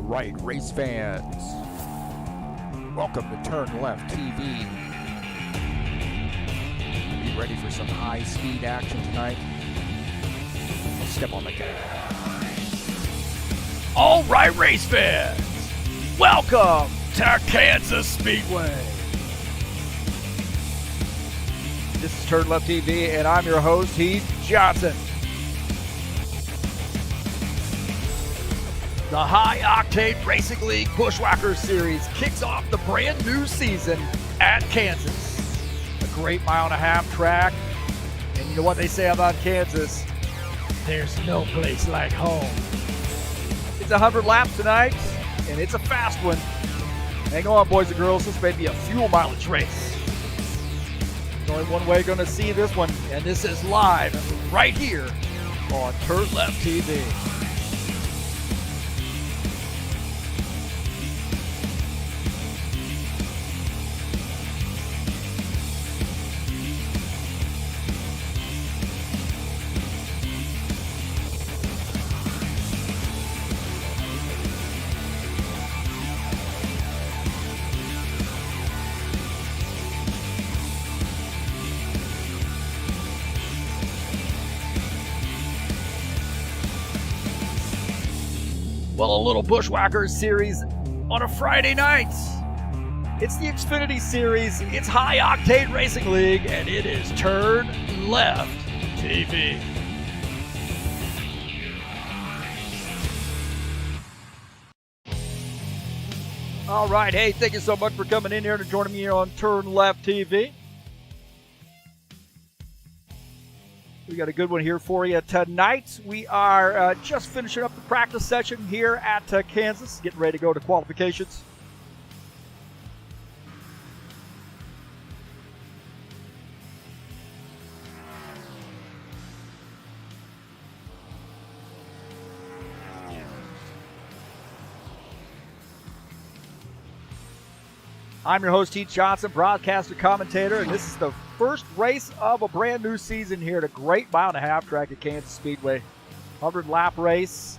right, race fans. Welcome to TurnLeftTV. Be ready for some high-speed action tonight. Step on the gas. All right, race fans. Welcome to Kansas Speedway. This is TurnLeftTV, and I'm your host, Heath Johnson. The High Octane Racing League Buschwackers Series kicks off the brand new season at Kansas. A great mile-and-a-half track. And you know what they say about Kansas? There's no place like home. It's 100 laps tonight, and it's a fast one. Hang on, boys and girls. This may be a fuel mileage race. There's only one way you're going to see this one, and this is live right here on TurnLeftTV. Well, a little Buschwackers series on a Friday night. It's the Xfinity Series, it's High Octane Racing League, and it is Turn Left TV. All right, hey, thank you so much for coming in here and joining me here on Turn Left TV. We got a good one here for you tonight. We are just finishing up the practice session here at Kansas, getting ready to go to qualifications. I'm your host, Heath Johnson, broadcaster, commentator, and this is the first race of a brand new season here at a great mile-and-a-half track at Kansas Speedway. 100-lap race,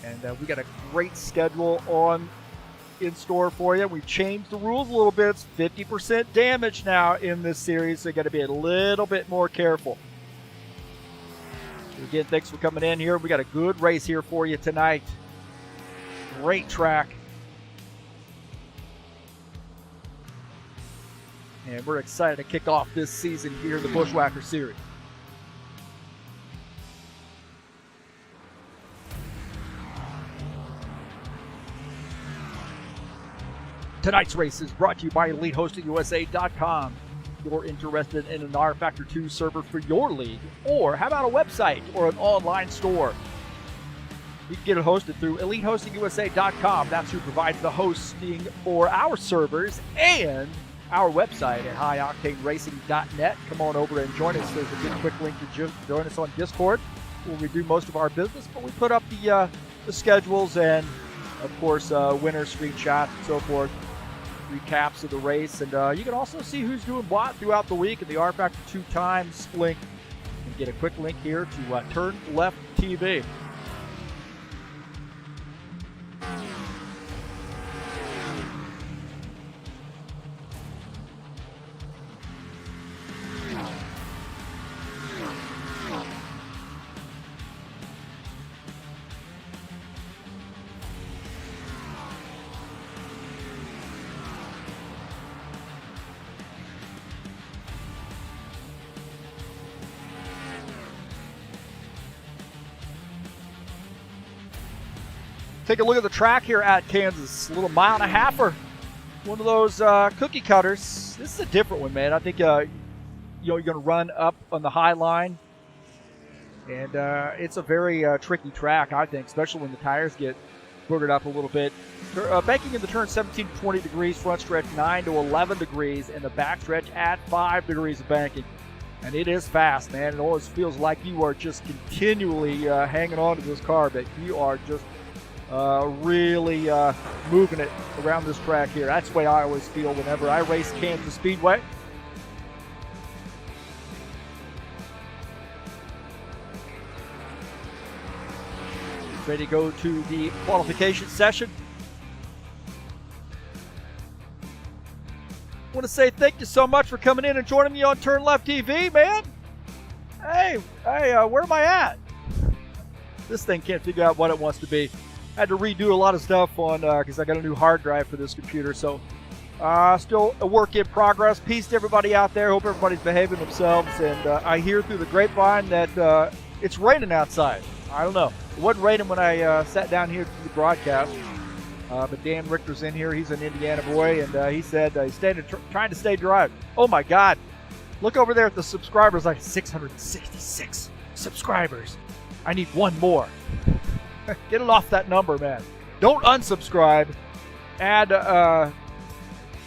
and we got a great schedule in store for you. We've changed the rules a little bit. It's 50% damage now in this series, so you got to be a little bit more careful. Again, thanks for coming in here. We got a good race here for you tonight. Great track. And we're excited to kick off this season here in the Buschwackers Series. Tonight's race is brought to you by EliteHostingUSA.com. If you're interested in an rFactor 2 server for your league, or how about a website or an online store? You can get it hosted through EliteHostingUSA.com. That's who provides the hosting for our servers and our website at highoctaneracing.net. Come on over and join us. There's a good quick link to join us on Discord, where we do most of our business, but we put up the schedules and, of course, winner screenshots and so forth, recaps of the race, and you can also see who's doing what throughout the week in the rFactor 2 Times link, and get a quick link here to Turn Left TV. Take a look at the track here at Kansas. A little mile-and-a-halfer. One of those cookie cutters. This is a different one, man. I think you're going to run up on the high line. And it's a very tricky track, I think, especially when the tires get boogered up a little bit. Banking in the turn 17 to 20 degrees, front stretch 9 to 11 degrees, and the back stretch at 5 degrees of banking. And it is fast, man. It always feels like you are just continually hanging on to this car, but you are just really moving it around this track here. That's the way I always feel whenever I race Kansas Speedway. Ready to go to the qualification session. want to say thank you so much for coming in and joining me on TurnLeftTV, man. Hey, where am I at? This thing can't figure out what it wants to be. I had to redo a lot of stuff on because I got a new hard drive for this computer. So still a work in progress. Peace to everybody out there. Hope everybody's behaving themselves. And I hear through the grapevine that it's raining outside. I don't know. It wasn't raining when I sat down here to the broadcast. But Dan Richter's in here. He's an Indiana boy. And he said he's trying to stay dry. Oh, my God. Look over there at the subscribers. Like 666 subscribers. I need one more. Get it off that number, man. Don't unsubscribe. Add,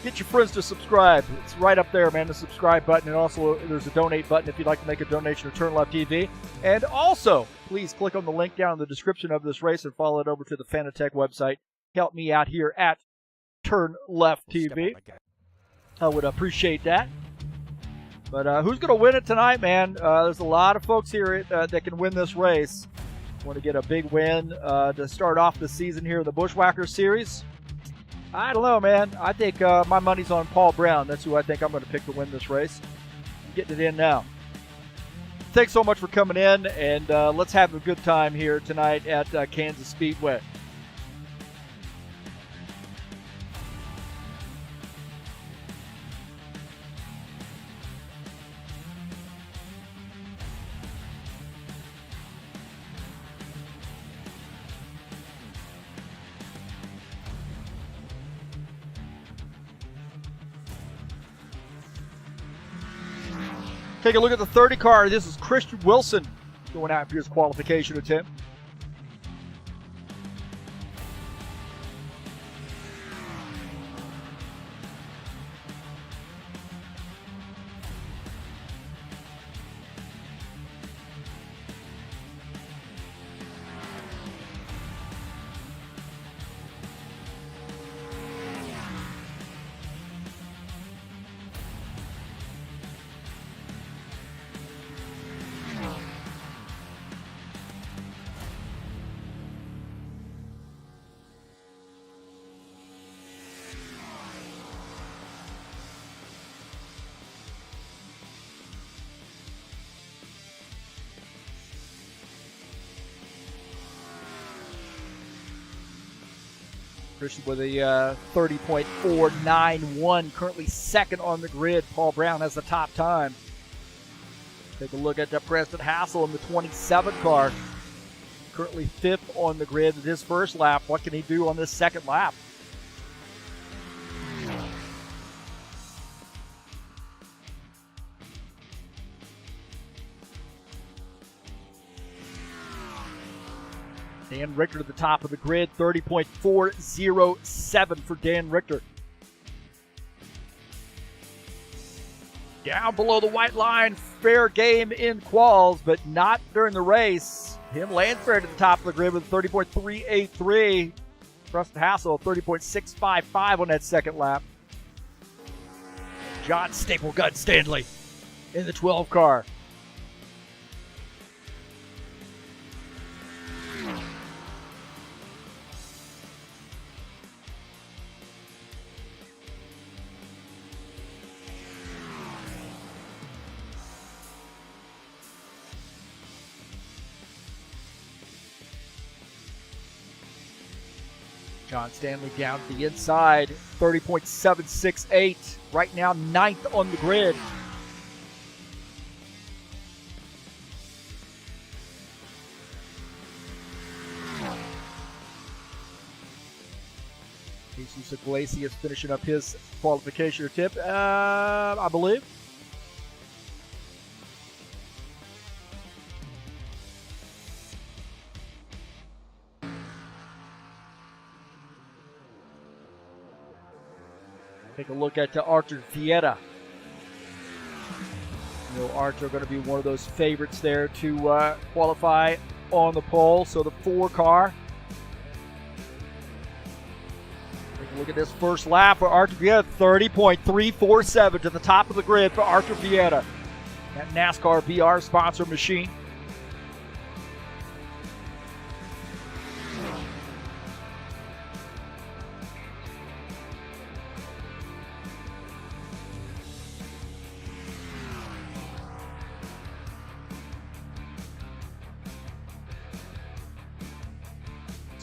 get your friends to subscribe. It's right up there, man, the subscribe button. And also, there's a donate button if you'd like to make a donation to TurnLeftTV. And also, please click on the link down in the description of this race and follow it over to the Fanatec website. Help me out here at TurnLeftTV. I would appreciate that. But who's going to win it tonight, man? There's a lot of folks here that can win this race. Want to get a big win to start off the season here in the Buschwackers series? I don't know, man. I think my money's on Paul Brown. That's who I think I'm going to pick to win this race. I'm getting it in now. Thanks so much for coming in, and let's have a good time here tonight at Kansas Speedway. Take a look at the 30 car. This is Christian Wilson going after his qualification attempt. Christian with a 30.491, currently second on the grid. Paul Brown has the top time. Take a look at Preston Hassel in the 27 car, currently fifth on the grid at his first lap. What can he do on this second lap? Dan Richter at the top of the grid, 30.407 for Dan Richter. Down below the white line, fair game in quals, but not during the race. Tim Lansbury at the top of the grid with 30.383. Preston Hassel, 30.655 on that second lap. John Staplegun Stanley in the 12 car. John Stanley down to the inside, 30.768. Right now, ninth on the grid. Jesus Iglesias finishing up his qualification attempt, I believe. Take a look at Arthur Vieta. You know, Arthur going to be one of those favorites there to qualify on the pole. So the 4 car. Take a look at this first lap for Arthur Vieta. 30.347 to the top of the grid for Arthur Vieta. That NASCAR VR sponsor machine.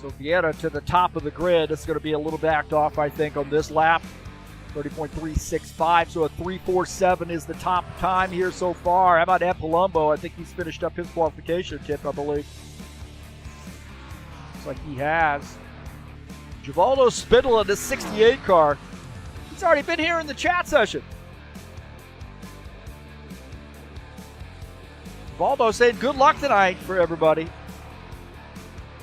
So Vieira to the top of the grid. It's going to be a little backed off, I think, on this lap. 30.365, so a 3:47 is the top time here so far. How about Ed Palumbo? I think he's finished up his qualification tip, I believe. Looks like he has. Givaldo Spindle in the 68 car. He's already been here in the chat session. Givaldo saying good luck tonight for everybody.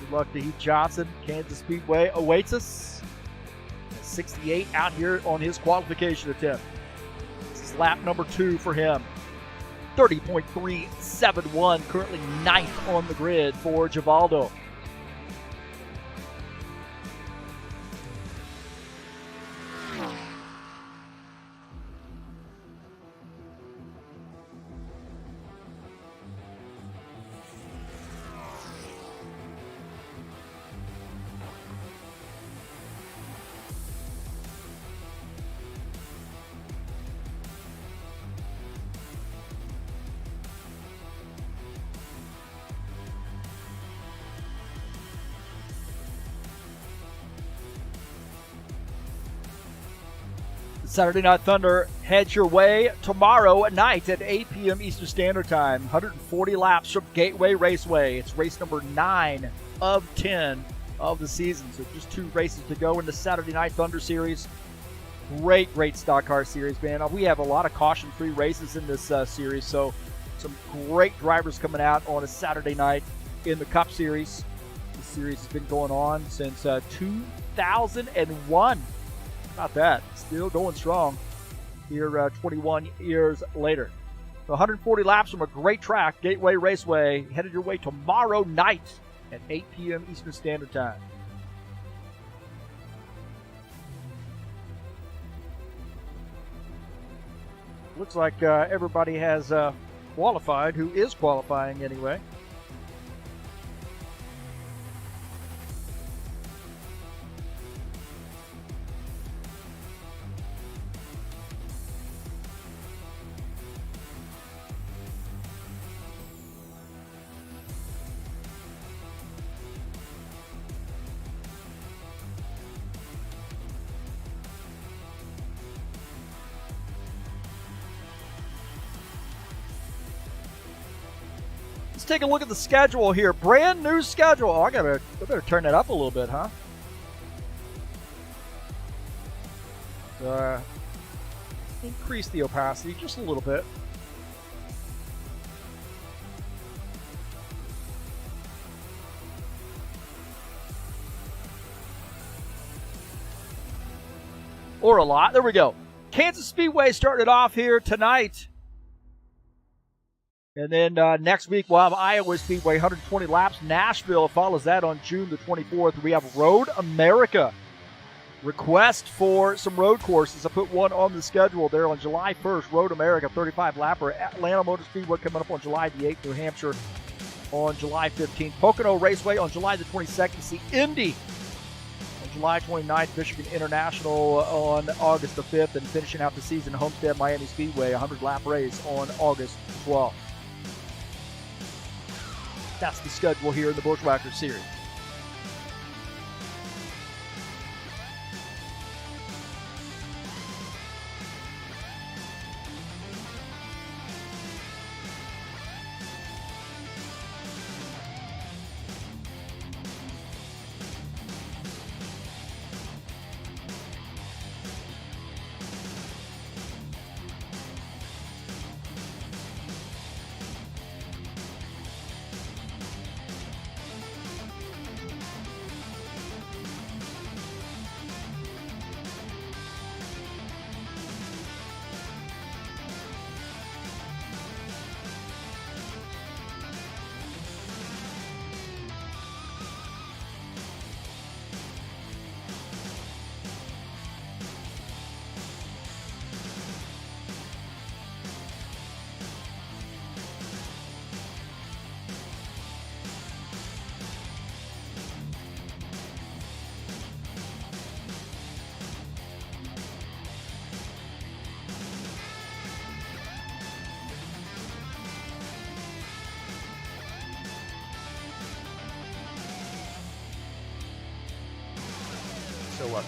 Good luck to Heath Johnson. Kansas Speedway awaits us. 68 out here on his qualification attempt. This is lap number 2 for him. 30.371, currently 9th on the grid for Givaldo. Saturday Night Thunder heads your way tomorrow night at 8 p.m. Eastern Standard Time. 140 laps from Gateway Raceway. It's race number 9 of 10 of the season. So just 2 races to go in the Saturday Night Thunder series. Great stock car series, man. We have a lot of caution-free races in this series. So some great drivers coming out on a Saturday night in the Cup Series. This series has been going on since 2001. How about that? Still going strong here 21 years later. So 140 laps from a great track, Gateway Raceway, headed your way tomorrow night at 8 p.m. Eastern Standard Time. Looks like everybody has qualified, who is qualifying anyway. Let's take a look at the schedule here. Brand new schedule. Oh, I better turn that up a little bit, huh? Increase the opacity just a little bit. Or a lot. There we go. Kansas Speedway started off here tonight. And then next week we'll have Iowa Speedway, 120 laps. Nashville follows that on June the 24th. We have Road America. Request for some road courses. I put one on the schedule there on July 1st. Road America, 35 lapper. Atlanta Motor Speedway coming up on July the 8th. New Hampshire on July 15th. Pocono Raceway on July the 22nd. See Indy on July 29th. Michigan International on August the 5th. And finishing out the season, Homestead Miami Speedway, 100 lap race on August 12th. That's the schedule here in the Buschwackers series.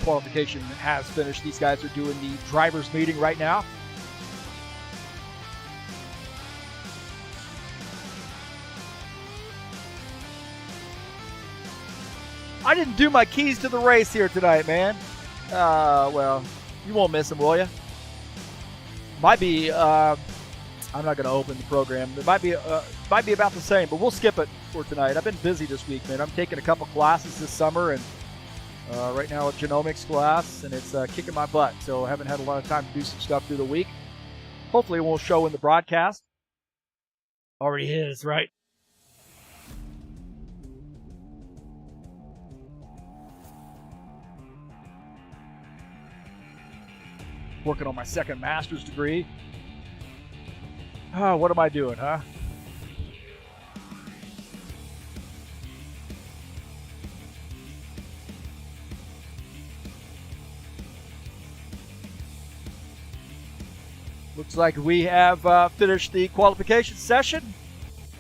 qualification has finished. These guys are doing the driver's meeting right now. I didn't do my keys to the race here tonight, man. Well, you won't miss them, will you? Might be. I'm not going to open the program. It might be about the same, but we'll skip it for tonight. I've been busy this week, man. I'm taking a couple classes this summer, and right now a genomics class, and it's kicking my butt. So I haven't had a lot of time to do some stuff through the week. Hopefully it won't show in the broadcast. Already is, right? Working on my second master's degree. Oh, what am I doing, huh? Looks like we have finished the qualification session.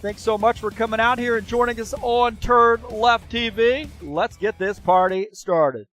Thanks so much for coming out here and joining us on TurnLeftTV. Let's get this party started.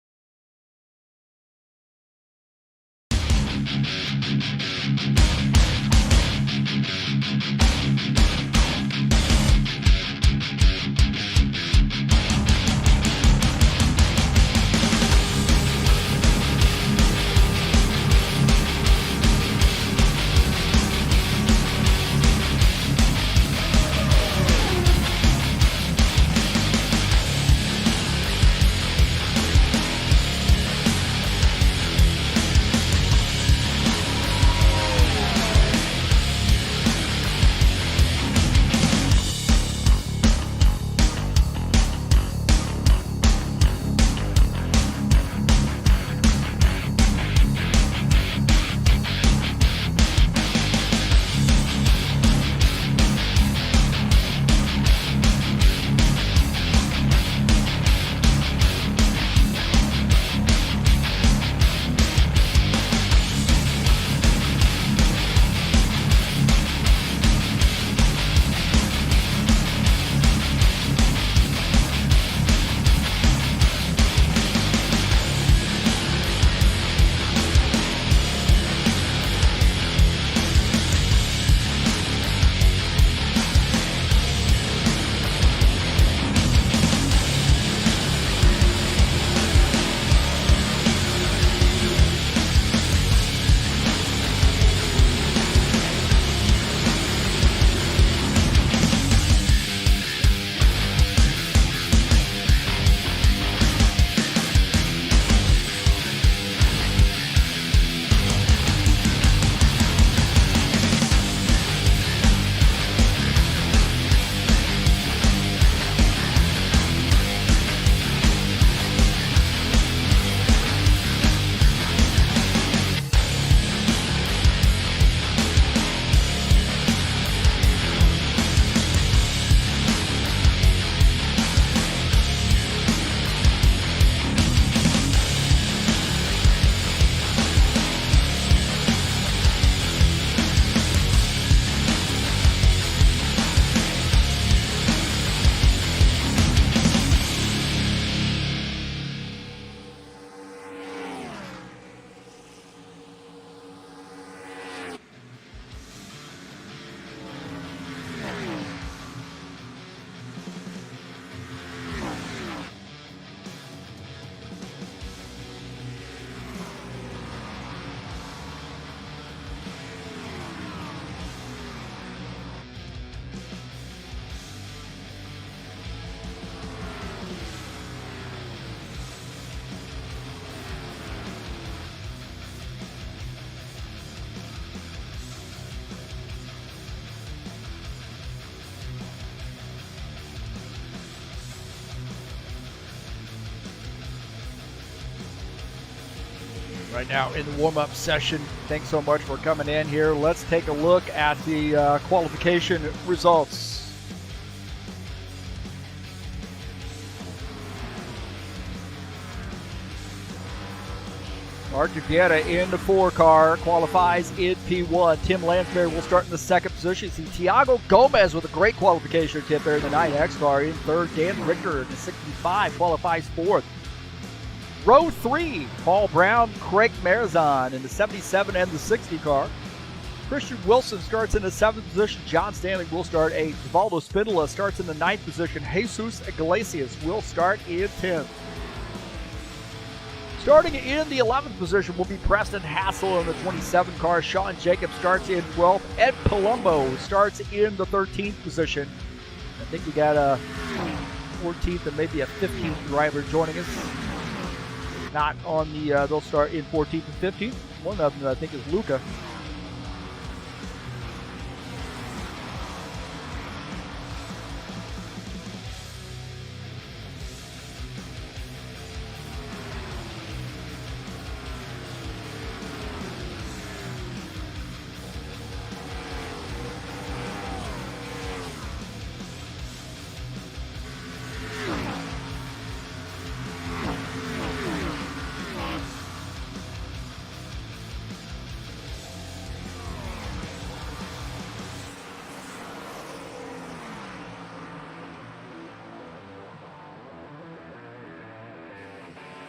Right now in the warm-up session. Thanks so much for coming in here. Let's take a look at the qualification results. Mark Duguetta in the 4 car qualifies in P1. Tim Lansbury will start in the 2nd position. See Tiago Gomez with a great qualification attempt there in the 9X car. In 3rd, Dan Richter in the 65 qualifies 4th. Row 3, Paul Brown, Craig Marizon in the 77 and the 60 car. Christian Wilson starts in the 7th position. John Stanley will start 8th. Valdo Spindola starts in the 9th position. Jesus Iglesias will start in 10th. Starting in the 11th position will be Preston Hassel in the 27 car. Sean Jacobs starts in 12th. Ed Palumbo starts in the 13th position. I think we got a 14th and maybe a 15th driver joining us. Not on the, they'll start in 14th and 15th. One of them I think is Luca.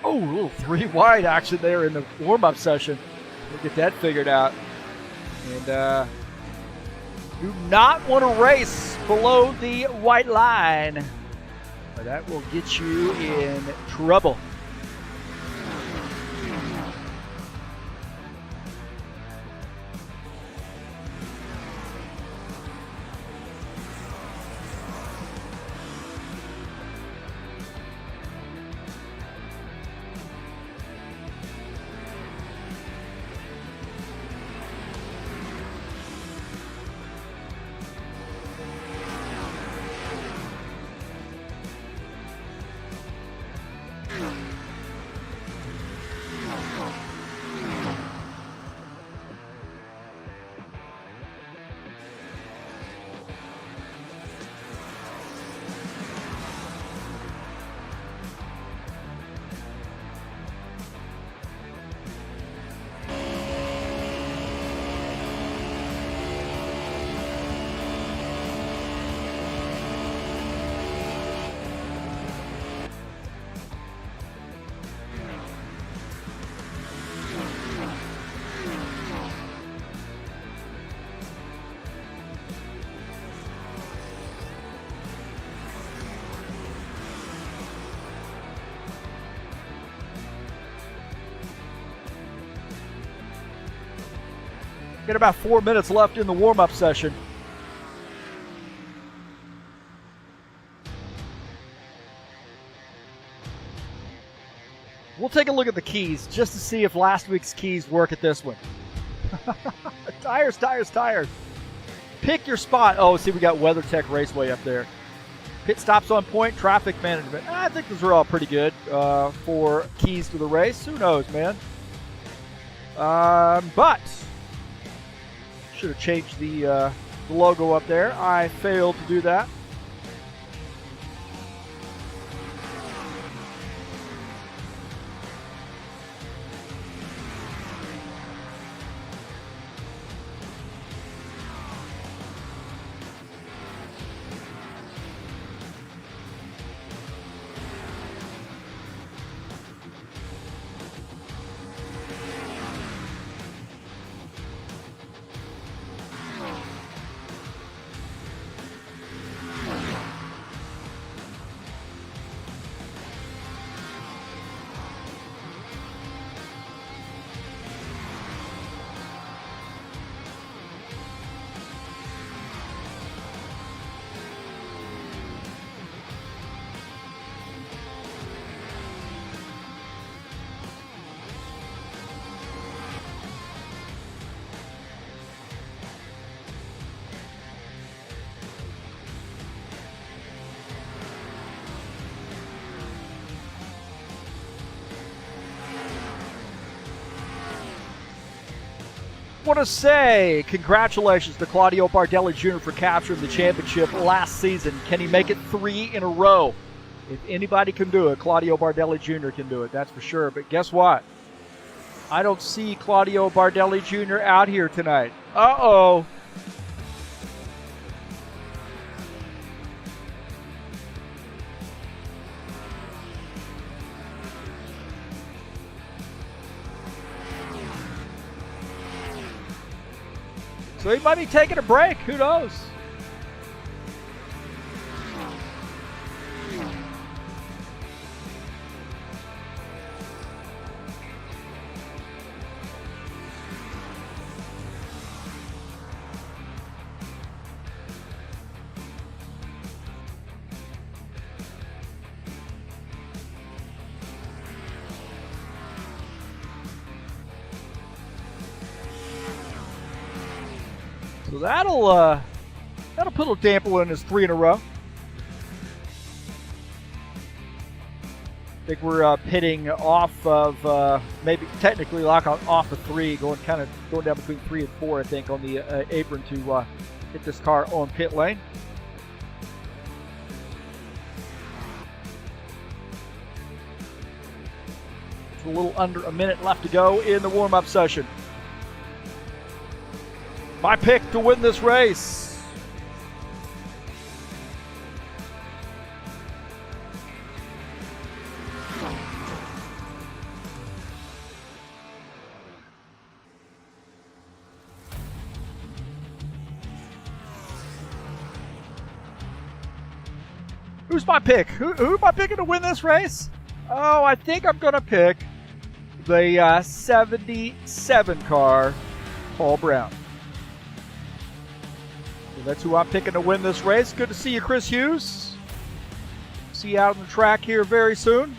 Oh, a little 3 wide action there in the warm-up session. We'll get that figured out. And do not want to race below the white line. But that will get you in trouble. Got about 4 minutes left in the warm-up session. We'll take a look at the keys just to see if last week's keys work at this one. Tires, tires, tires. Pick your spot. Oh, see, we got WeatherTech Raceway up there. Pit stops on point, traffic management. I think those are all pretty good for keys to the race. Who knows, man? But should have changed the logo up there. I failed to do that. Want to say congratulations to Claudio Bardelli Jr. for capturing the championship last season. Can he make it 3 in a row? If anybody can do it, Claudio Bardelli Jr. can do it, that's for sure. But guess what? I don't see Claudio Bardelli Jr. out here tonight. Uh-oh. So he might be taking a break. Who knows? So that'll put a damper in his 3 in a row. I think we're pitting off of maybe technically lock on off of 3, going down between 3 and 4. I think on the apron to hit this car on pit lane. It's a little under a minute left to go in the warm-up session. My pick to win this race. Who's my pick? Who am I picking to win this race? Oh, I think I'm going to pick the 77 car, Paul Brown. So that's who I'm picking to win this race. Good to see you, Chris Hughes. See you out on the track here very soon.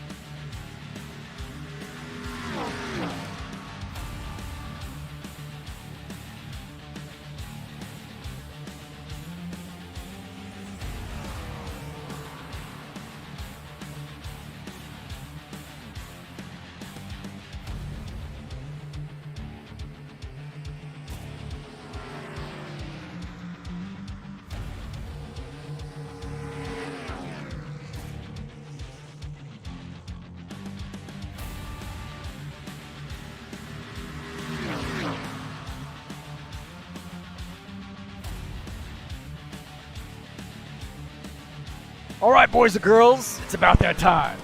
All right, boys and girls, it's about that time.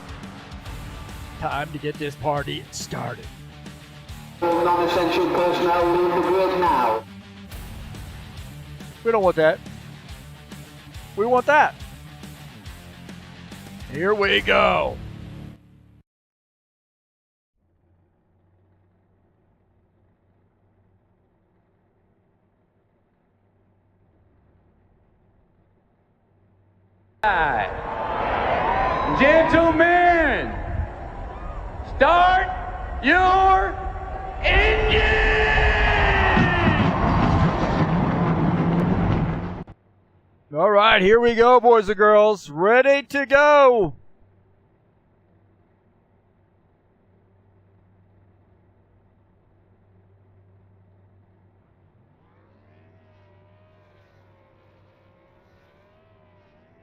Time to get this party started. All non-essential personnel leave the grid now. We don't want that. We want that. Here we go. Gentlemen, start your engine! All right, here we go, boys and girls. Ready to go.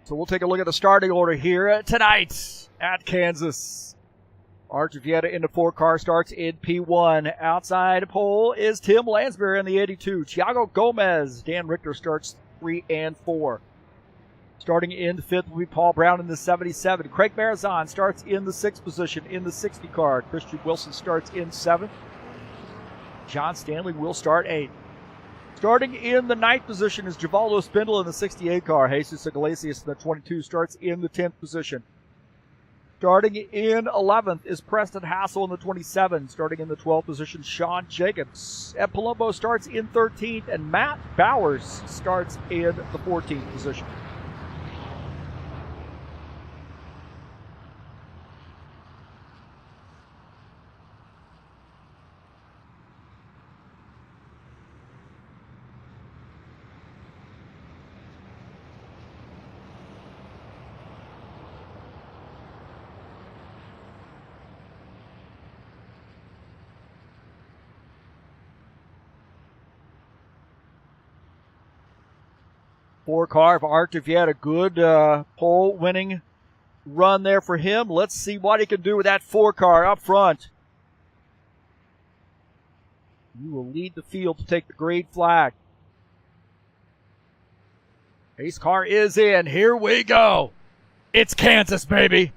So we'll take a look at the starting order here tonight at Kansas. Archer Vieta in the 4-car starts in P1. Outside pole is Tim Lansbury in the 82. Thiago Gomez. Dan Richter starts 3 and 4. Starting in the 5th will be Paul Brown in the 77. Craig Marizan starts in the 6th position in the 60 car. Christian Wilson starts in 7th. John Stanley will start 8th. Starting in the 9th position is Givaldo Spindle in the 68 car. Jesus Iglesias in the 22 starts in the 10th position. Starting in 11th is Preston Hassel in the 27. Starting in the 12th position, Sean Jacobs. Ed Palumbo starts in 13th, and Matt Bowers starts in the 14th position. Four-car for Archer Vieta. Good pole-winning run there for him. Let's see what he can do with that 4-car up front. You will lead the field to take the green flag. Ace car is in. Here we go. It's Kansas, baby.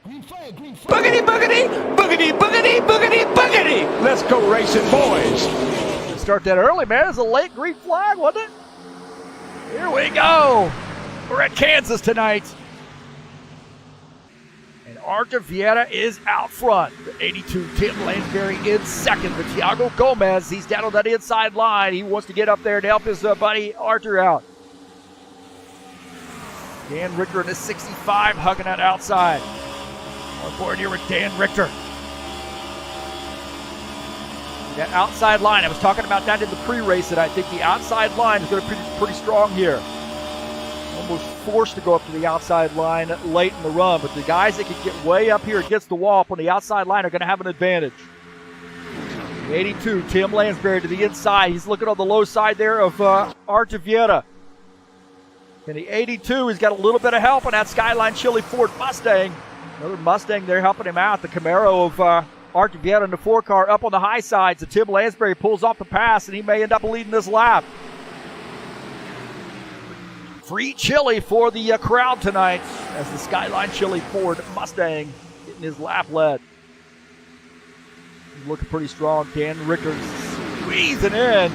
Green flag, green flag. Boogity, boogity, boogity, boogity, boogity, boogity. Let's go racing, boys. Start that early, man. It's a late green flag, wasn't it? Here we go. We're at Kansas tonight. And Arta Vieta is out front. The 82, Tim Lansbury in second. But Thiago Gomez, he's down on that inside line. He wants to get up there to help his buddy Arthur out. Dan Richter in the 65, hugging that outside. On board here with Dan Richter. That outside line, I was talking about that in the pre-race, and I think the outside line is going to be pretty strong here. Almost forced to go up to the outside line late in the run, but the guys that can get way up here against the wall up on the outside line are going to have an advantage. The 82, Tim Lansbury to the inside. He's looking on the low side there of Arta Vieta. And the 82, he's got a little bit of help on that Skyline Chili Ford Mustang. Another Mustang there helping him out. The Camaro of Arta Vieta in the 4-car up on the high side. So Tim Lansbury pulls off the pass, and he may end up leading this lap. Free chili for the crowd tonight as the Skyline Chili Ford Mustang getting his lap led. He's looking pretty strong. Dan Richter squeezing in.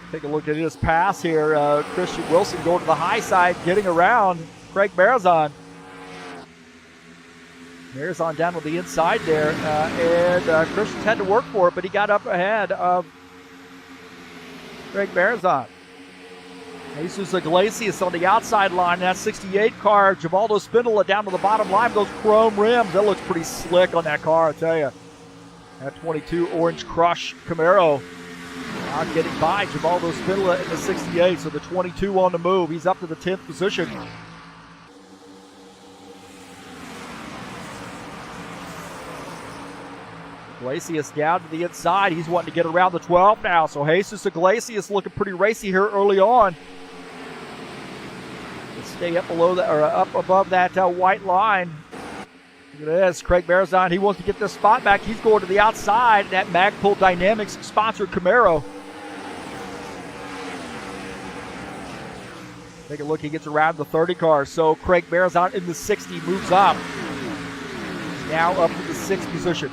Take a look at his pass here. Christian Wilson going to the high side, getting around Craig Marazon. Marazon down on the inside there, and Christian's had to work for it, but he got up ahead of Craig Marazon. Jesus Iglesias on the outside line. That 68 car, Givaldo Spindola down to the bottom line. Those chrome rims, that looks pretty slick on that car, I tell you. That 22 Orange Crush Camaro. Not getting by Givaldo Spindola in the 68, so the 22 on the move. He's up to the 10th position. Iglesias down to the inside. He's wanting to get around the 12 now, so Jesus Iglesias looking pretty racy here early on. Stay up below that, or up above that white line. Look at this, Craig Marazon, he wants to get this spot back. He's going to the outside, that Magpul Dynamics sponsored Camaro. Take a look, he gets around the 30 car. So Craig Marazon in the 60 moves up. Now up to the 6th position.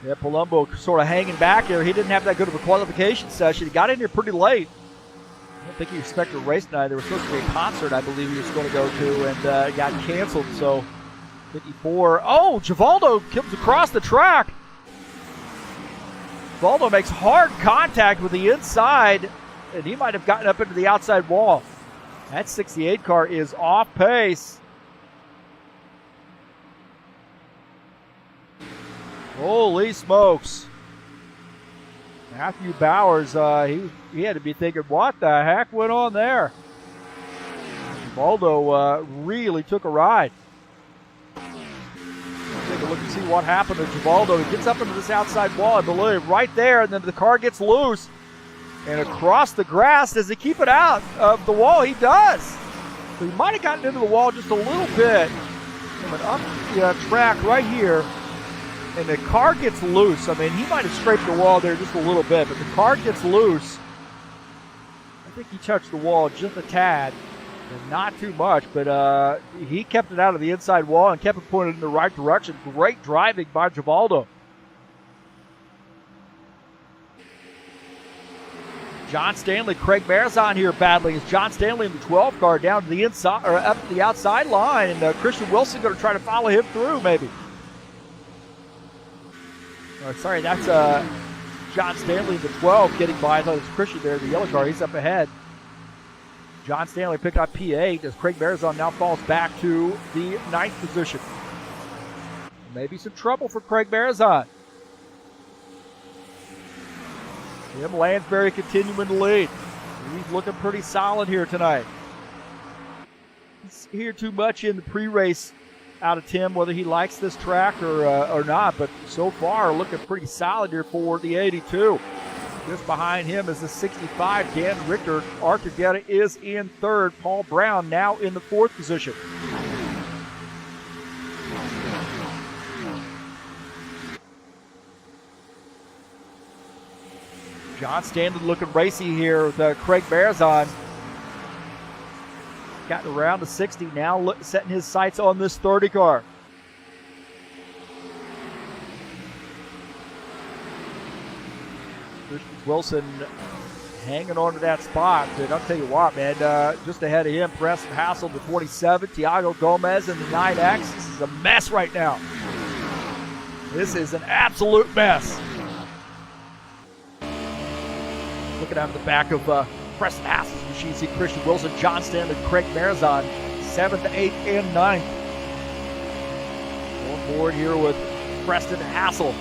Yeah, Palumbo sort of hanging back here. He didn't have that good of a qualification session. He got in here pretty late. I don't think he expected a race tonight. There was supposed to be a concert, I believe he was going to go to, and got canceled. So 54. Oh, Givaldo comes across the track. Givaldo makes hard contact with the inside, and he might have gotten up into the outside wall. That 68 car is off pace. Holy smokes. Matthew Bowers, he had to be thinking, what the heck went on there? Givaldo really took a ride. Take a look and see what happened to Givaldo. He gets up into this outside wall, I believe, right there, and then the car gets loose. And across the grass, does he keep it out of the wall? He does. So he might have gotten into the wall just a little bit. Coming up the track right here. And the car gets loose. I mean, he might have scraped the wall there just a little bit, but the car gets loose. I think he touched the wall just a tad, and not too much, but he kept it out of the inside wall and kept it pointed in the right direction. Great driving by Givaldo. John Stanley, Craig Marazon here battling. It's John Stanley in the 12 car down to the inside, or up the outside line, and Christian Wilson going to try to follow him through, maybe. Sorry, that's John Stanley in the 12 getting by. I thought it was Christian there in the yellow car. He's up ahead. John Stanley picked up P8 as Craig Marazon now falls back to the 9th position. Maybe some trouble for Craig Marazon. Tim Lansbury continuing to lead. He's looking pretty solid here tonight. Didn't hear too much in the pre-race out of Tim, whether he likes this track or not, but so far looking pretty solid here for the 82. Just behind him is the 65, Dan Richter. Arta Vieta is in 3rd. Paul Brown now in the 4th position. John Stanley looking racy here with Craig Marizon. Gotten around to 60 now, setting his sights on this 30 car. Christian Wilson hanging on to that spot. And I'll tell you what, man, just ahead of him, Preston Hassel, the 27, Tiago Gomez in the 9X. This is a mess right now. This is an absolute mess. Looking out of the back of Preston Hassel's machine, see Christian Wilson, John Stanley, Craig Marizon, 7th, 8th, and 9th. On board here with Preston Hassel.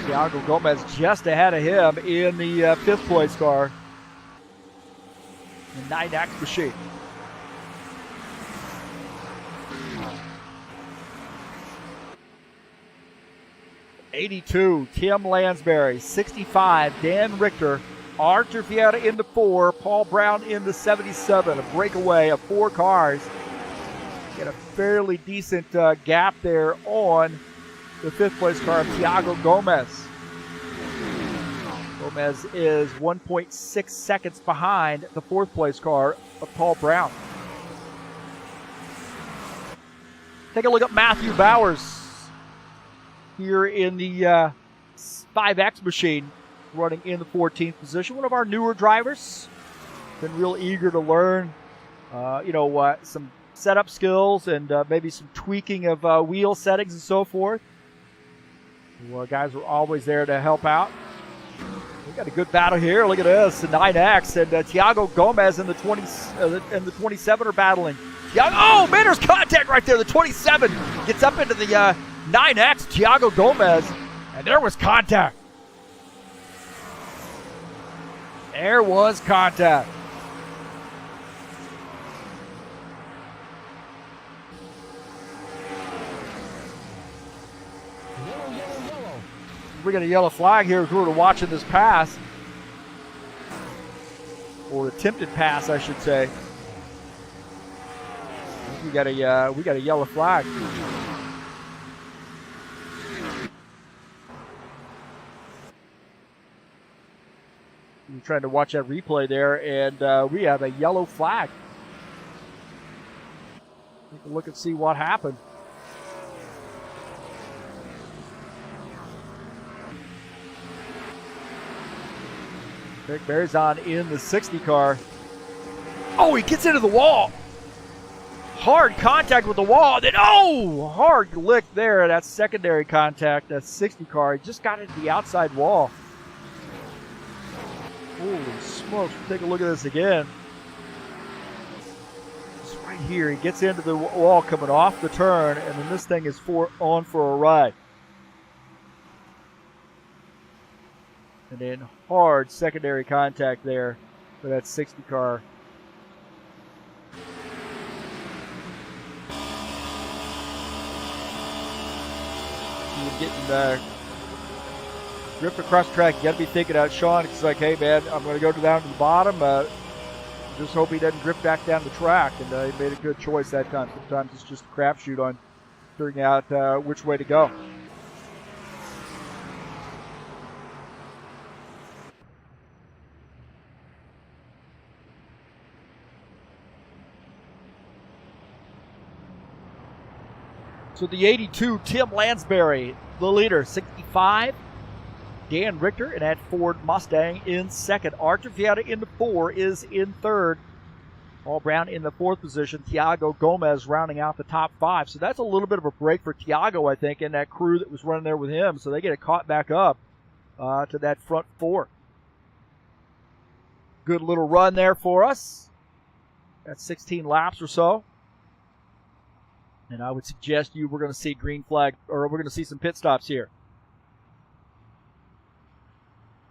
Tiago Gomez just ahead of him in the 5th place car. The 9X machine. '82, Tim Lansbury. 65, Dan Richter. Arthur Vieta in the 4, Paul Brown in the 77. A breakaway of 4 cars. Get a fairly decent gap there on the 5th place car of Tiago Gomez. Gomez is 1.6 seconds behind the 4th place car of Paul Brown. Take a look at Matthew Bowers here in the 5X machine, running in the 14th position. One of our newer drivers. Been real eager to learn, some setup skills and maybe some tweaking of wheel settings and so forth. Well, guys are always there to help out. We got a good battle here. Look at this, the 9X and Tiago Gomez and the 20 and the 27 are battling. Oh man, there's contact right there. The 27 gets up into the 9X, Tiago Gomez, and there was contact. There was contact. We got a yellow flag here as we were watching this pass, or attempted pass, I should say. We got a yellow flag. We're trying to watch that replay there, and we have a yellow flag. Take a look and see what happened. Craig Marizon in the 60 car. Oh, he gets into the wall. Hard contact with the wall. Then, hard lick there. That's secondary contact. That 60 car. He just got into the outside wall. Holy smokes. Take a look at this again. It's right here. He gets into the wall coming off the turn, and then this thing is on for a ride. And then hard secondary contact there for that 60 car. You're getting gripped across the track. You got to be thinking out, Sean. It's like, hey man, I'm going to go down to the bottom. Just hope he doesn't grip back down the track. And he made a good choice that time. Sometimes it's just a crapshoot on figuring out which way to go. So the 82, Tim Lansbury, the leader, 65. Dan Richter in that Ford Mustang in 2nd. Arthur Vieta in the 4 is in 3rd. Paul Brown in the 4th position. Tiago Gomez rounding out the top 5. So that's a little bit of a break for Tiago, I think, and that crew that was running there with him. So they get it caught back up to that front 4. Good little run there for us. That's 16 laps or so. And I would suggest we're going to see green flag, or we're going to see some pit stops here.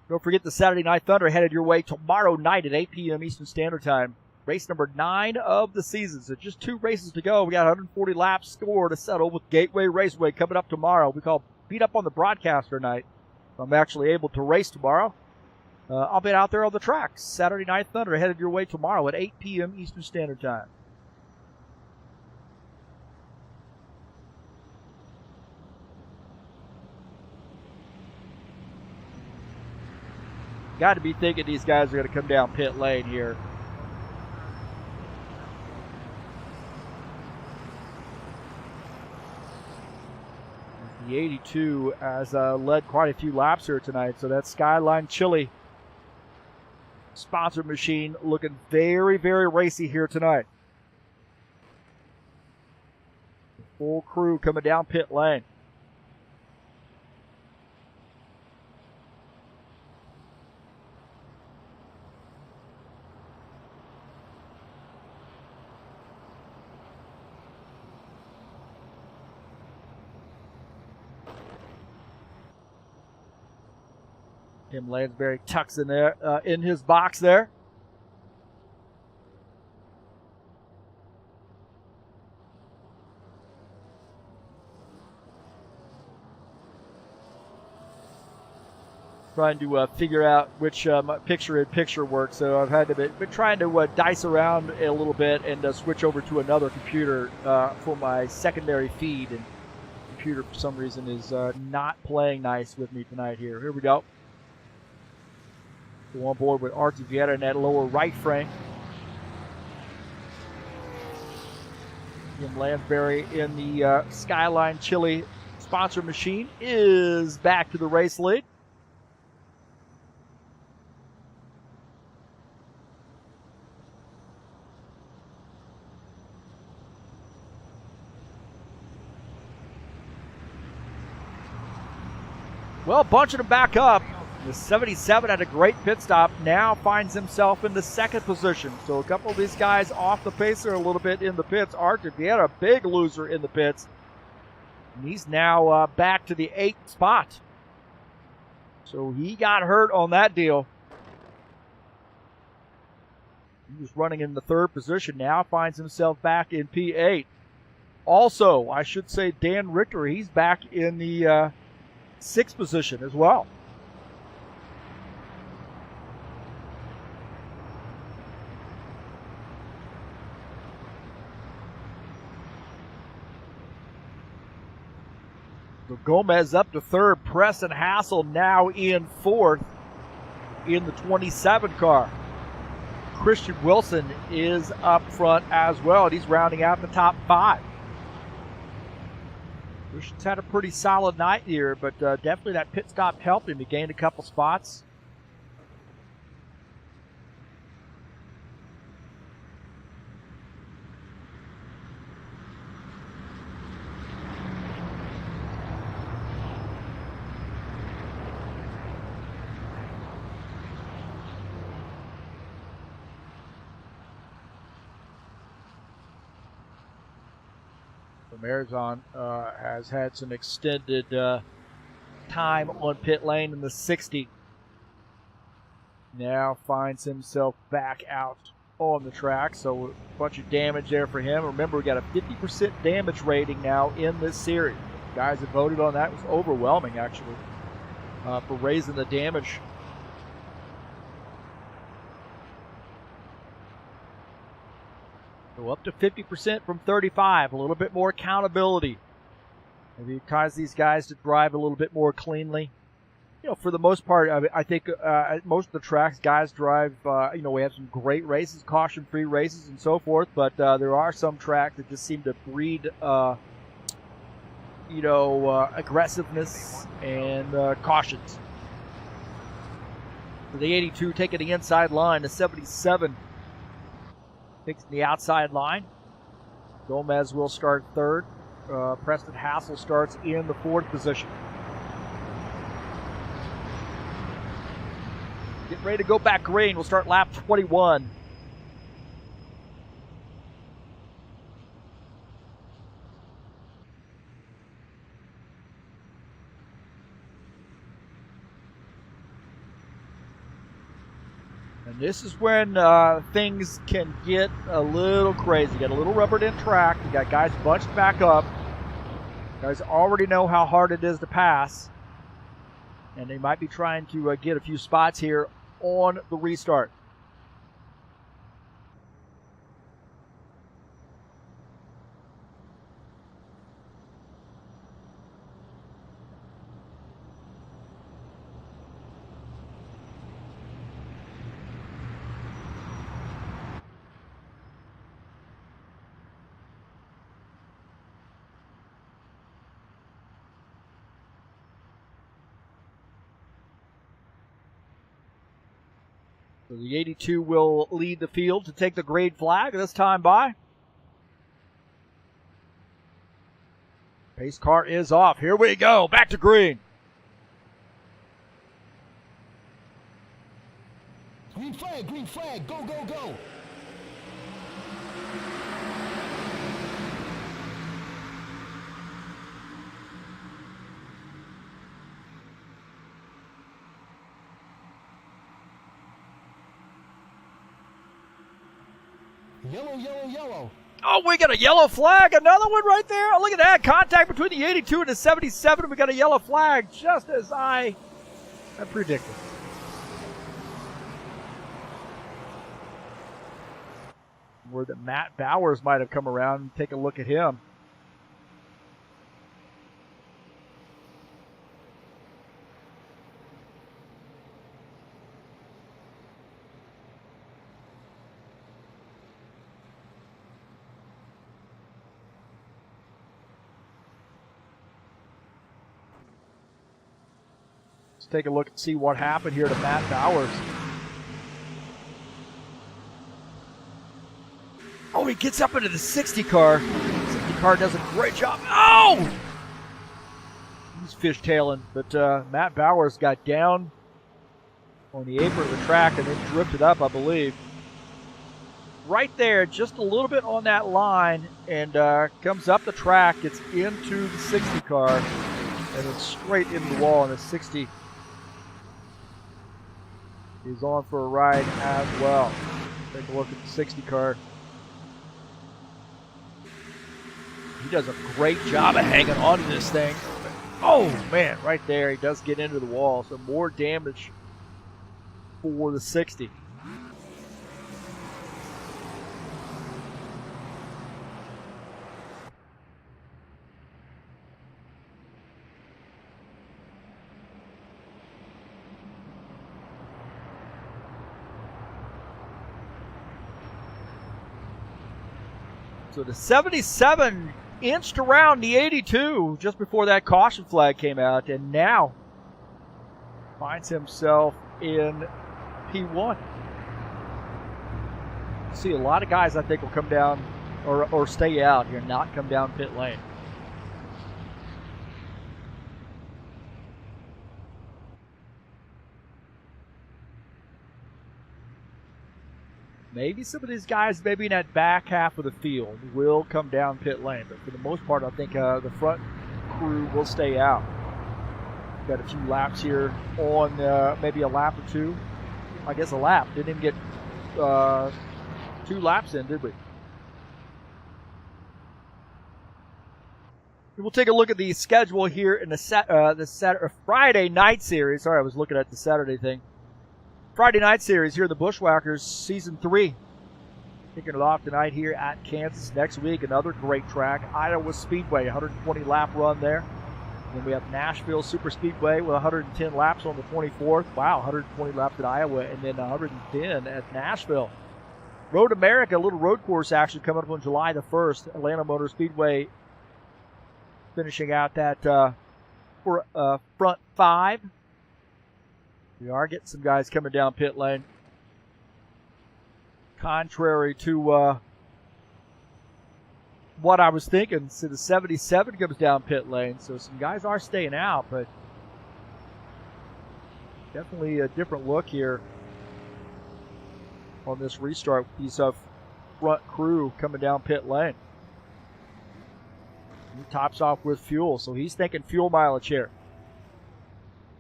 Don't forget the Saturday Night Thunder headed your way tomorrow night at 8 p.m. Eastern Standard Time. Race number 9 of the season. So just 2 races to go. We got 140 laps score to settle with Gateway Raceway coming up tomorrow. We call beat up on the broadcaster night. I'm actually able to race tomorrow. I'll be out there on the track. Saturday Night Thunder headed your way tomorrow at 8 p.m. Eastern Standard Time. Got to be thinking these guys are going to come down pit lane here. The 82 has led quite a few laps here tonight, so that Skyline Chili sponsor machine looking very, very racy here tonight. Full crew coming down pit lane. Tim Lansbury tucks in there, in his box there. Trying to figure out which picture-in-picture works, so I've had to been trying to dice around a little bit and switch over to another computer for my secondary feed. And the computer, for some reason, is not playing nice with me tonight here. Here we go. Go on board with Artie Vieta in that lower right frame. Jim Lansbury in the Skyline Chili sponsor machine is back to the race lead. Well, bunching them back up. The 77 had a great pit stop, now finds himself in the second position. So a couple of these guys off the pacer a little bit in the pits. Artie Vieta, a big loser in the pits. And he's now back to the 8th spot. So he got hurt on that deal. He was running in the 3rd position, now finds himself back in P8. Also, I should say Dan Richter, he's back in the 6th position as well. So Gomez up to 3rd. Preston Hassel now in 4th in the 27 car. Christian Wilson is up front as well, and he's rounding out the top 5. Christian's had a pretty solid night here, but definitely that pit stop helped him. He gained a couple spots. Marizon has had some extended time on pit lane in the 60. Now finds himself back out on the track, so a bunch of damage there for him. Remember, we got a 50% damage rating now in this series. The guys that voted on that was overwhelming, actually, for raising the damage. So up to 50% from 35, a little bit more accountability. Maybe it causes these guys to drive a little bit more cleanly. You know, for the most part, I think most of the tracks, guys drive, we have some great races, caution-free races and so forth, but there are some tracks that just seem to breed, aggressiveness and cautions. So the 82 taking the inside line, the 77 takes the outside line. Gomez will start 3rd. Preston Hassel starts in the 4th position. Get ready to go back green. We'll start lap 21. And this is when things can get a little crazy. You got a little rubbered in track. You got guys bunched back up. Guys already know how hard it is to pass. And they might be trying to get a few spots here on the restart. So the 82 will lead the field to take the green flag this time by. Pace car is off. Here we go. Back to green. Green flag, go, go, go. Yellow, yellow, yellow. Oh, we got a yellow flag. Another one right there. Oh, look at that. Contact between the 82 and the 77. We got a yellow flag just as I predicted. Where that Matt Bowers might have come around and take a look at him. Take a look and see what happened here to Matt Bowers. Oh, he gets up into the 60 car. 60 car does a great job. Oh! He's fishtailing, but Matt Bowers got down on the apron of the track and then drifted up, I believe. Right there, just a little bit on that line, and comes up the track, gets into the 60 car, and then straight into the wall, and the 60 is on for a ride as well. Take a look at the 60 car. He does a great job of hanging on to this thing. Oh, man, right there. He does get into the wall. So more damage for the 60. So the 77 inched around the 82 just before that caution flag came out, and now finds himself in P1. See, a lot of guys I think will come down or stay out here, not come down pit lane. Maybe some of these guys, maybe in that back half of the field, will come down pit lane. But for the most part, I think the front crew will stay out. Got a few laps here on maybe a lap or two. I guess a lap. Didn't even get 2 laps in, did we? We'll take a look at the schedule here in the Friday night series. Sorry, I was looking at the Saturday thing. Friday night series here, the Buschwackers Season 3. Kicking it off tonight here at Kansas. Next week, another great track, Iowa Speedway, 120 lap run there. Then we have Nashville Super Speedway with 110 laps on the 24th. Wow, 120 laps at Iowa and then 110 at Nashville. Road America, a little road course action coming up on July the 1st. Atlanta Motor Speedway finishing out that for front 5. We are getting some guys coming down pit lane. Contrary to what I was thinking, so the 77 comes down pit lane, so some guys are staying out, but definitely a different look here on this restart with these front crew coming down pit lane. He tops off with fuel, so he's thinking fuel mileage here.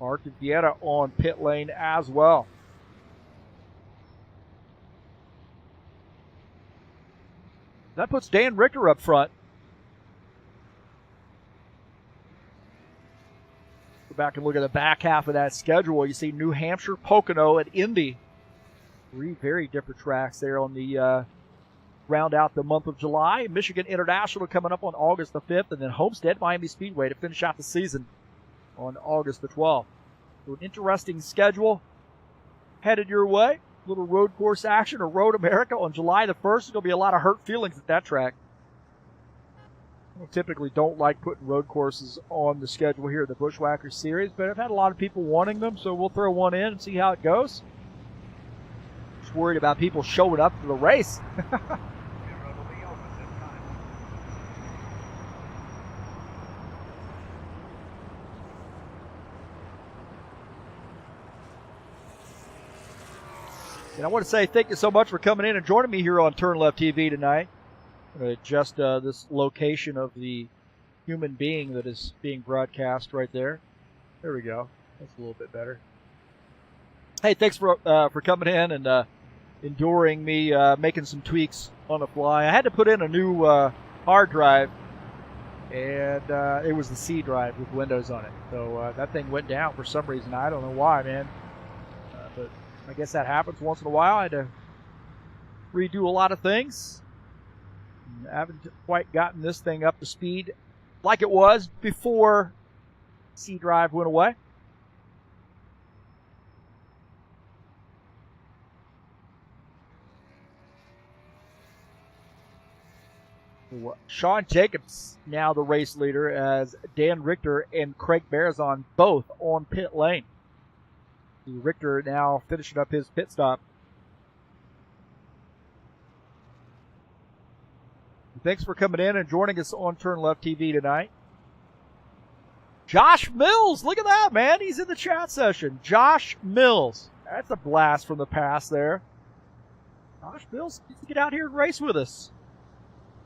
Mark Vieta on pit lane as well. That puts Dan Richter up front. back and look at the back half of that schedule, you see New Hampshire, Pocono, and Indy. 3 very different tracks there on the round out the month of July. Michigan International coming up on August the 5th, and then Homestead, Miami Speedway to finish out the season on August the 12th. So an interesting schedule headed your way. Little road course action or Road America on July the 1st. There's going to be a lot of hurt feelings at that track. I typically don't like putting road courses on the schedule here at the Buschwackers Series, but I've had a lot of people wanting them, so we'll throw one in and see how it goes. Just worried about people showing up for the race. And I want to say thank you so much for coming in and joining me here on TurnLeftTV tonight. I'm going to adjust this location of the human being that is being broadcast right there. There we go. That's a little bit better. Hey, thanks for coming in and enduring me making some tweaks on the fly. I had to put in a new hard drive, and it was the C drive with Windows on it. So that thing went down for some reason. I don't know why, man. But I guess that happens once in a while. I had to redo a lot of things. I haven't quite gotten this thing up to speed like it was before C drive went away. Sean Jacobs now the race leader as Dan Richter and Craig Barazon both on pit lane. Richter now finishing up his pit stop. Thanks for coming in and joining us on TurnLeftTV tonight. Josh Mills, look at that, man. He's in the chat session. Josh Mills. That's a blast from the past there. Josh Mills gets to get out here and race with us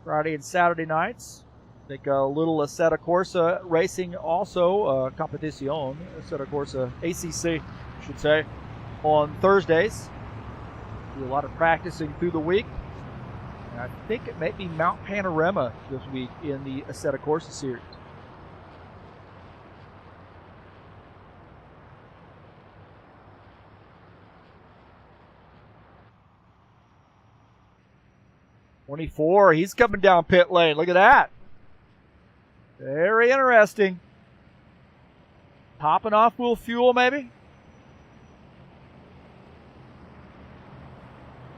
Friday and Saturday nights. I think a little Assetto Corsa racing also, Competizione, Assetto Corsa, ACC, I should say, on Thursdays. Do a lot of practicing through the week. And I think it may be Mount Panorama this week in the Assetto Corsa series. '24, he's coming down pit lane. Look at that. Very interesting. Topping off with fuel, maybe?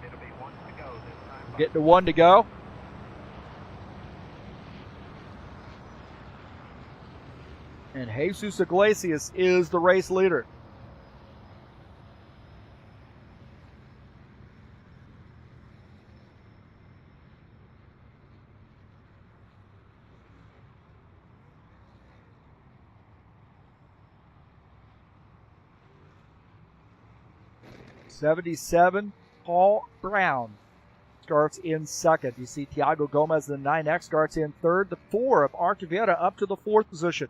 It'll be 1 to go this time. Getting to 1 to go. And Jesus Iglesias is the race leader. '77, Paul Brown starts in second. You see Thiago Gomez, the 9X, starts in third. The 4 of Artavieta up to the 4th position.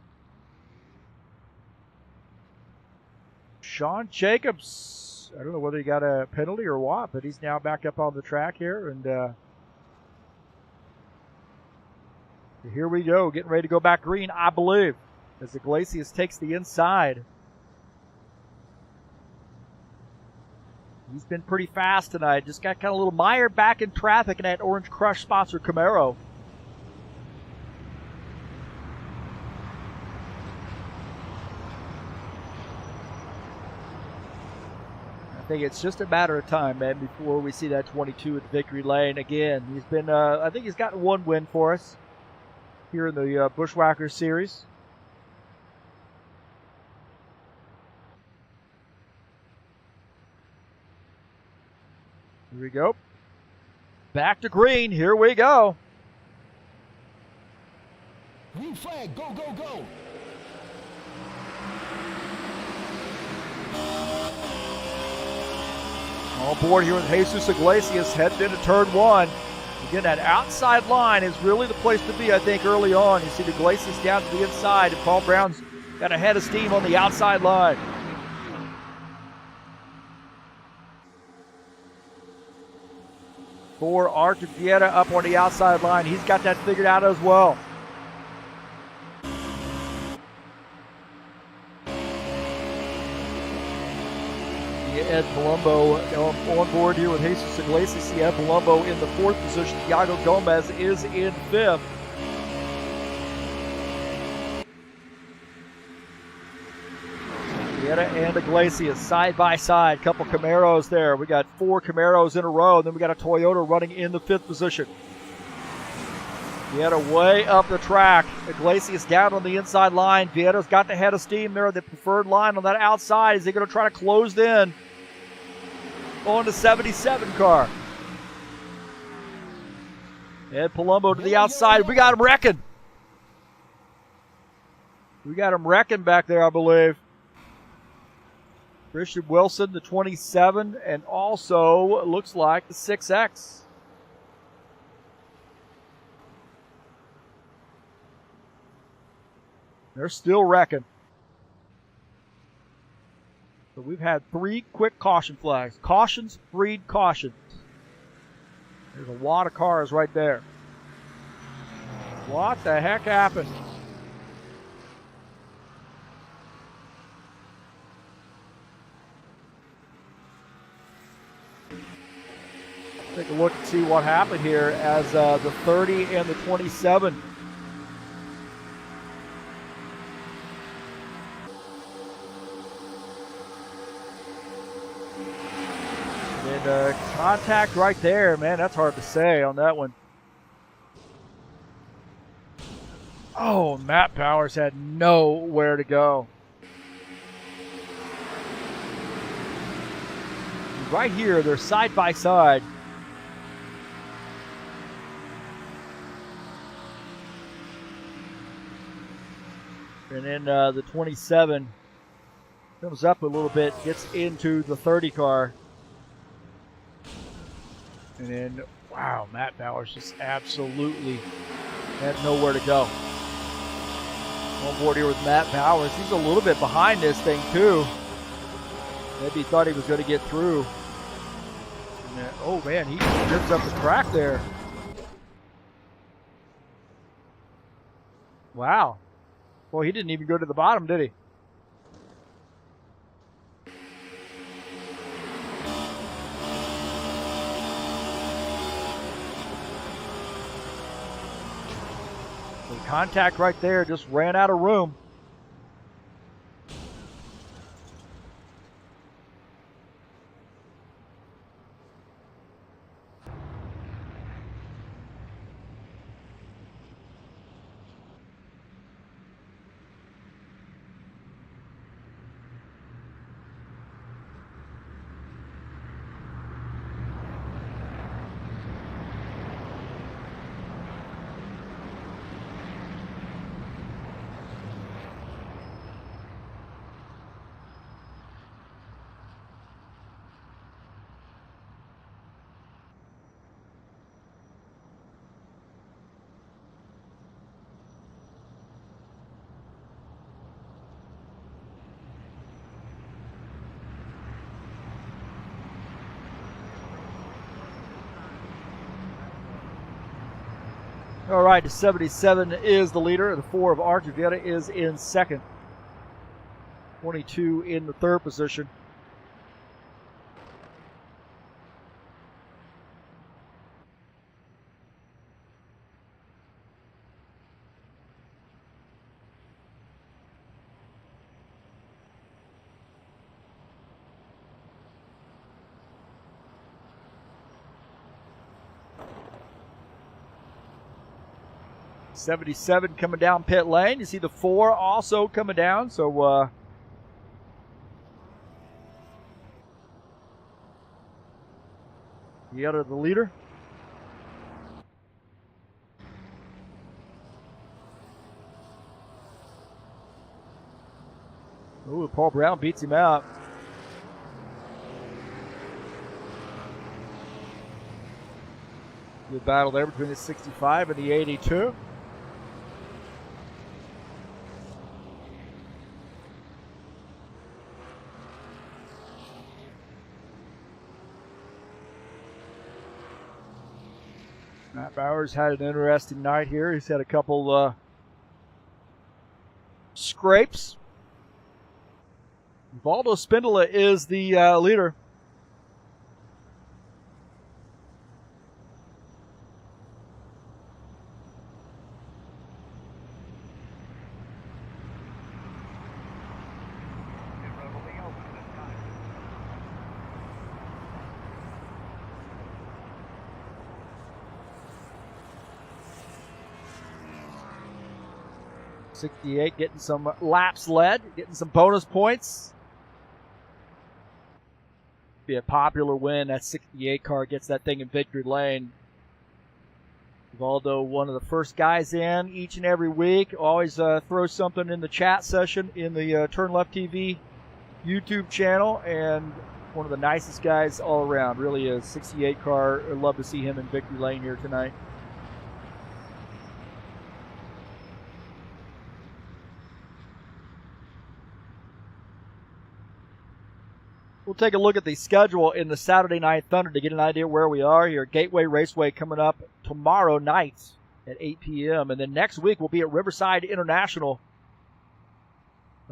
Sean Jacobs, I don't know whether he got a penalty or what, but he's now back up on the track here. And here we go, getting ready to go back green, I believe, as Iglesias takes the inside. He's been pretty fast tonight. Just got kind of a little mired back in traffic in that Orange Crush sponsored Camaro. I think it's just a matter of time, man, before we see that 22 at victory lane again. He's been, I think he's gotten 1 win for us here in the Buschwackers series. Here we go. Back to green. Here we go. Green flag, go, go, go. On board here with Jesus Iglesias, headed into turn 1. Again, that outside line is really the place to be, I think, early on. You see the Iglesias down to the inside, and Paul Brown's got a head of steam on the outside line. For Artavieta up on the outside line. He's got that figured out as well. Ed Palumbo on board here with Jesus Iglesias. See Ed Palumbo in the 4th position. Iago Gomez is in 5th. Vieira and Iglesias side by side. Couple Camaros there. We got 4 Camaros in a row. Then we got a Toyota running in the 5th position. Vieira way up the track. Iglesias down on the inside line. Vieira's got the head of steam there, the preferred line on that outside. Is he going to try to close in on the 77 car? Ed Palumbo to the outside. We got him wrecking. We got him wrecking back there, I believe. Christian Wilson, the 27, and also looks like the 6X. They're still wrecking. So we've had 3 quick caution flags. Cautions breed cautions. There's a lot of cars right there. What the heck happened? Take a look and see what happened here as the 30 and the 27. And contact right there, man, that's hard to say on that one. Oh, Matt Powers had nowhere to go. Right here, they're side by side. And then the 27 comes up a little bit, gets into the 30 car. And then, wow, Matt Bowers just absolutely had nowhere to go. On board here with Matt Bowers. He's a little bit behind this thing, too. Maybe he thought he was going to get through. And then, oh, man, he rips up the track there. Wow. Well, he didn't even go to the bottom, did he? Contact right there, just ran out of room. All right, the 77 is the leader. The 4 of Archie Vieira is in 2nd. 22 in the 3rd position. '77 coming down pit lane. You see the 4 also coming down. So Vieira the leader. Ooh, Paul Brown beats him out. Good battle there between the 65 and the 82. Matt Bowers had an interesting night here. He's had a couple scrapes. Valdo Spindola is the leader. 68 getting some laps led, getting some bonus points. Be a popular win. That 68 car gets that thing in victory lane. Valdo, one of the first guys in each and every week. Always throw something in the chat session in the TurnLeftTV YouTube channel, and one of the nicest guys all around. Really is. 68 car. I'd love to see him in victory lane here tonight. We'll take a look at the schedule in the Saturday Night Thunder to get an idea where we are here. Gateway Raceway coming up tomorrow night at 8 p.m. And then next week we'll be at Riverside International.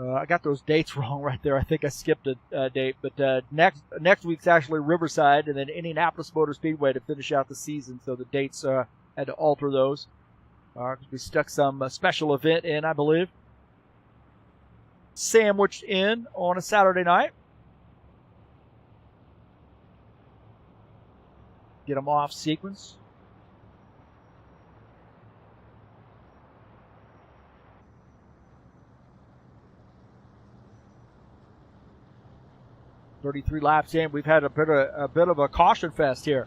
I got those dates wrong right there. I think I skipped a date. But next week's actually Riverside, and then Indianapolis Motor Speedway to finish out the season. So the dates had to alter those. We stuck some special event in, I believe. Sandwiched in on a Saturday night. Get them off sequence. "33 laps in." We've had a bit of a caution fest here.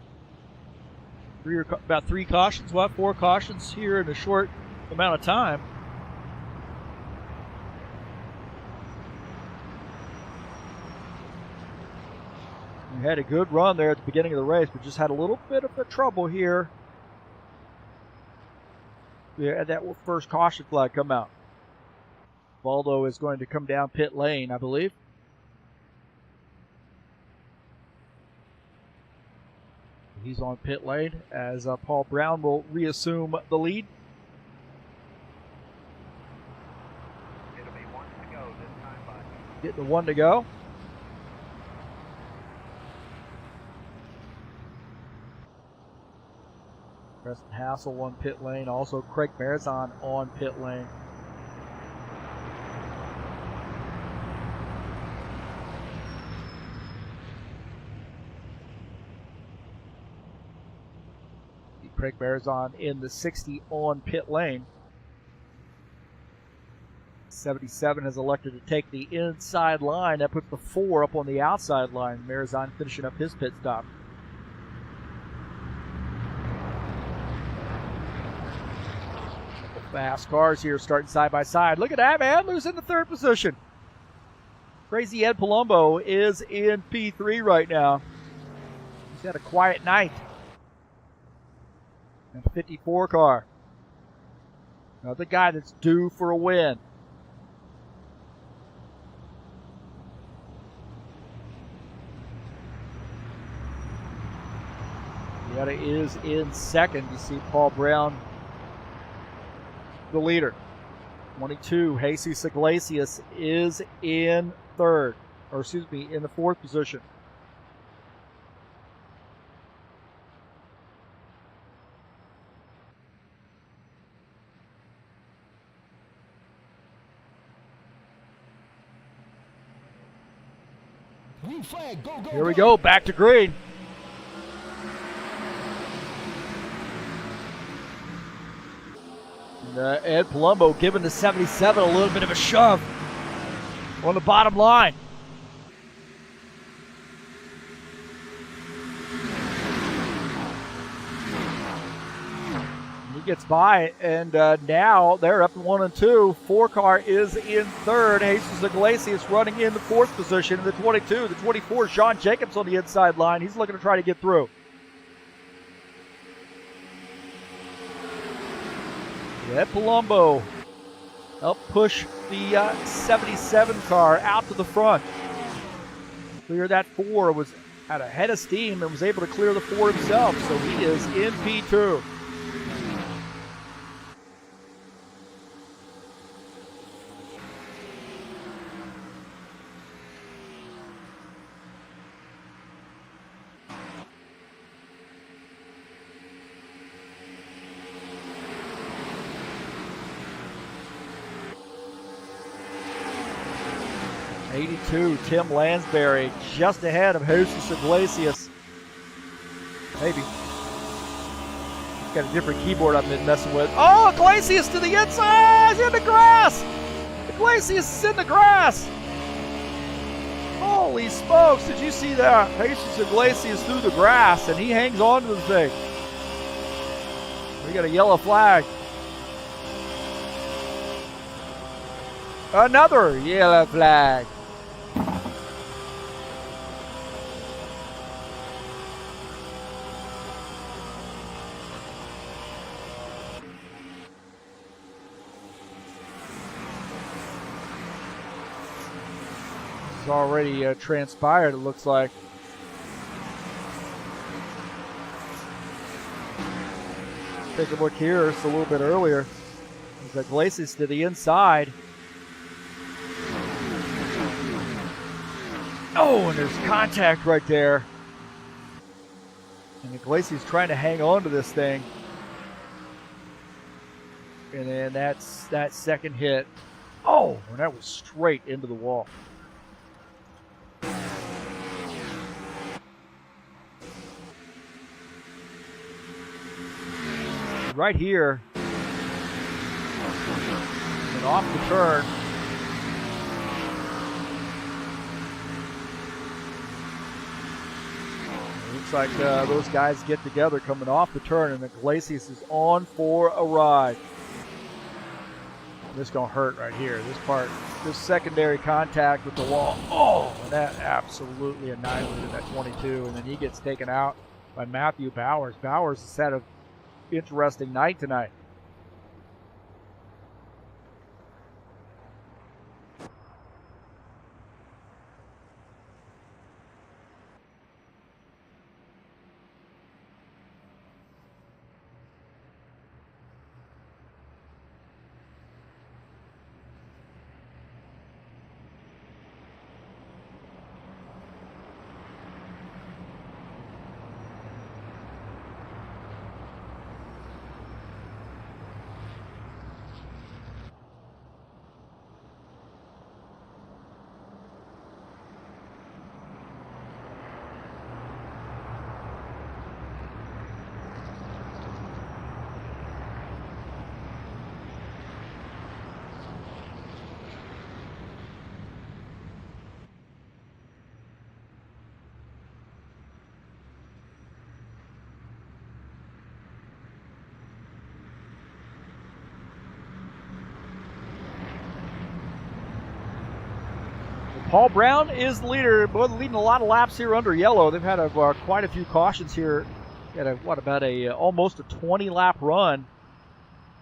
About 3 cautions, 4 cautions here in a short amount of time. We had a good run there at the beginning of the race, but just had a little bit of a trouble here. We had that first caution flag come out. Valdo is going to come down pit lane, I believe. He's on pit lane as Paul Brown will reassume the lead. It'll be 1 to go this time, bud. Getting the 1 to go. Preston Hassel on pit lane. Also Craig Marizon on pit lane. Craig Marizon in the 60 on pit lane. 77 has elected to take the inside line. That puts the 4 up on the outside line. Marizon finishing up his pit stop. Fast cars here starting side by side. Look at that, man. Losing the 3rd position. Crazy Ed Palumbo is in P3 right now. He's had a quiet night. And 54 car. Another guy that's due for a win. Yetta is in 2nd. You see Paul Brown, the leader. 22, Jesus Iglesias is in 3rd. Or excuse me, in the 4th position. Green flag, go, go, Here we go, back to green. And, Ed Palumbo giving the 77 a little bit of a shove on the bottom line. He gets by, and now they're up to 1 and 2. 4 car is in 3rd. Jesus Iglesias running in the 4th position in the 22. The 24, Sean Jacobs on the inside line. He's looking to try to get through. Ed Palumbo helped push the 77 car out to the front. Clear that 4, was at a head of steam and was able to clear the 4 himself, so he is in P2. '82, Tim Lansbury, just ahead of Jesus Iglesias. Maybe. Got a different keyboard I've been messing with. Oh, Iglesias to the inside! He's in the grass! Iglesias is in the grass! Holy smokes, did you see that? Jesus Iglesias through the grass, and he hangs on to the thing. We got a yellow flag. Another yellow flag. It's already transpired, it looks like. Take a look here, it's a little bit earlier. There's Iglesias to the inside. Oh, and there's contact right there. And Iglesias trying to hang on to this thing. And then that's that second hit. Oh, and that was straight into the wall. Right here, and off the turn. It looks like those guys get together coming off the turn, and Iglesias is on for a ride. This is gonna hurt right here. This part, this secondary contact with the wall. Oh, and that absolutely annihilated that 22, and then he gets taken out by Matthew Bowers. Bowers has had a interesting night tonight. Paul Brown is the leader, but leading a lot of laps here under yellow. They've had quite a few cautions here. Got almost a 20-lap run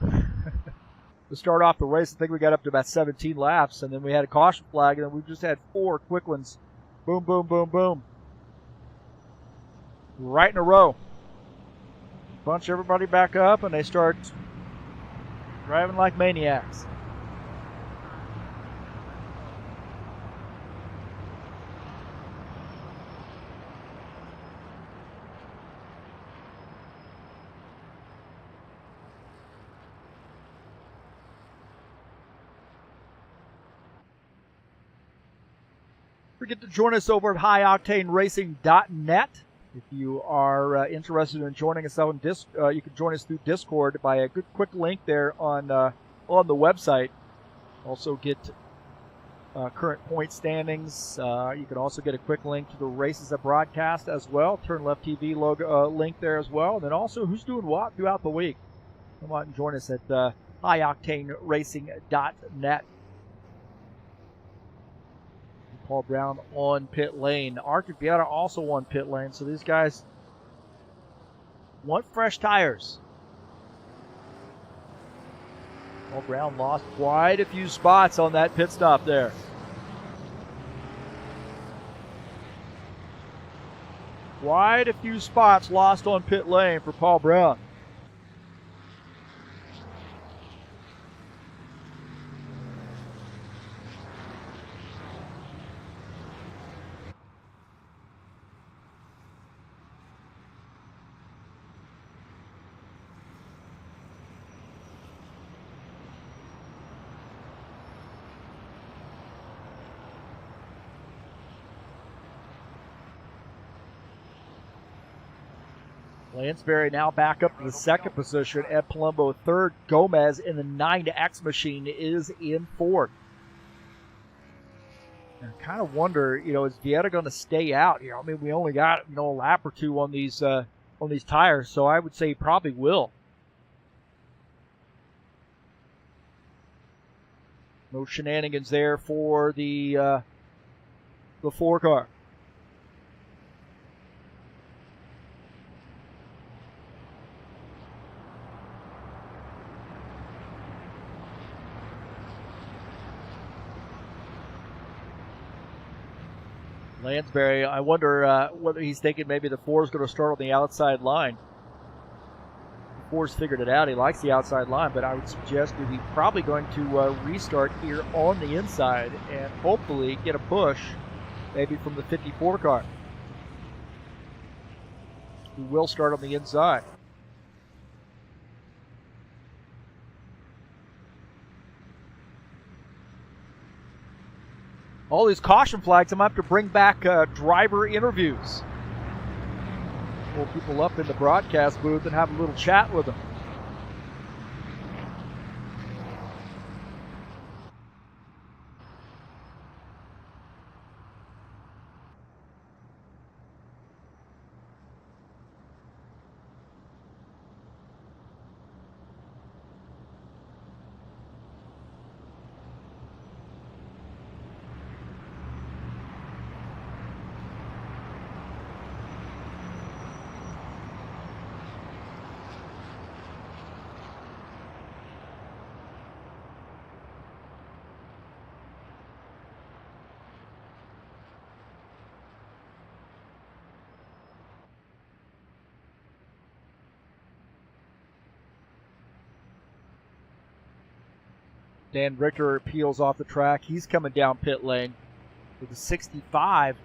to start off the race. I think we got up to about 17 laps, and then we had a caution flag, and then we've just had 4 quick ones. Boom, boom, boom, boom. Right in a row. Bunch everybody back up, and they start driving like maniacs. Forget to join us over at highoctaneracing.net. If you are interested in joining us on you can join us through Discord by a quick link there on the website. Also get current point standings. You can also get a quick link to the races that broadcast as well. TurnLeftTV logo link there as well. And then also who's doing what throughout the week. Come on and join us at highoctaneracing.net. Paul Brown on pit lane. Arctic Vieta also on pit lane. So these guys want fresh tires. Paul Brown lost quite a few spots on that pit stop there. Quite a few spots lost on pit lane for Paul Brown. Lansbury now back up to the second position. Ed Palumbo third. Gomez in the 9X machine is in fourth. I kind of wonder, is Vieta going to stay out here? I mean, we only got, a lap or two on these tires, so I would say he probably will. No shenanigans there for the 4-car. Lansbury, I wonder whether he's thinking maybe the 4 is going to start on the outside line. The 4's figured it out. He likes the outside line, but I would suggest that he's probably going to restart here on the inside and hopefully get a push maybe from the 54 car. He will start on the inside. All these caution flags, I'm going to have to bring back driver interviews. Pull people up in the broadcast booth and have a little chat with them. Dan Richter peels off the track. He's coming down pit lane with a 65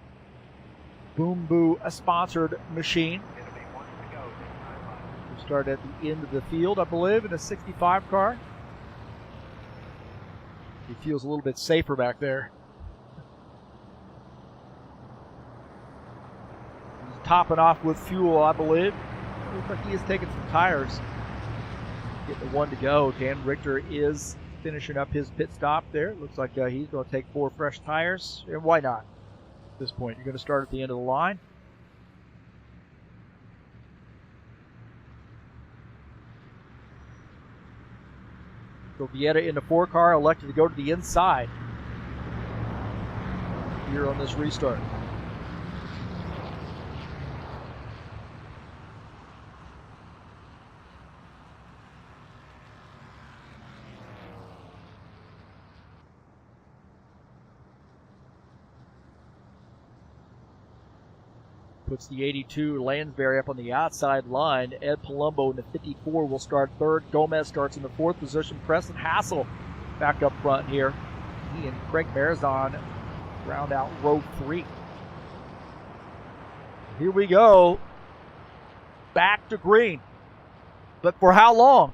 Boom Boo sponsored machine. It'll be 1 to go this time. We'll start at the end of the field, I believe, in a 65 car. He feels a little bit safer back there. He's topping off with fuel, I believe. Looks like he is taking some tires. Getting the 1 to go. Dan Richter is finishing up his pit stop there. Looks like he's going to take 4 fresh tires. And why not? At this point, you're going to start at the end of the line. So Vieta in the 4 car elected to go to the inside here on this restart. Puts the 82 Lansbury up on the outside line. Ed Palumbo in the 54 will start third. Gomez starts in the 4th position. Preston Hassel back up front here. He and Craig Marazon round out row 3. Here we go. Back to green. But for how long?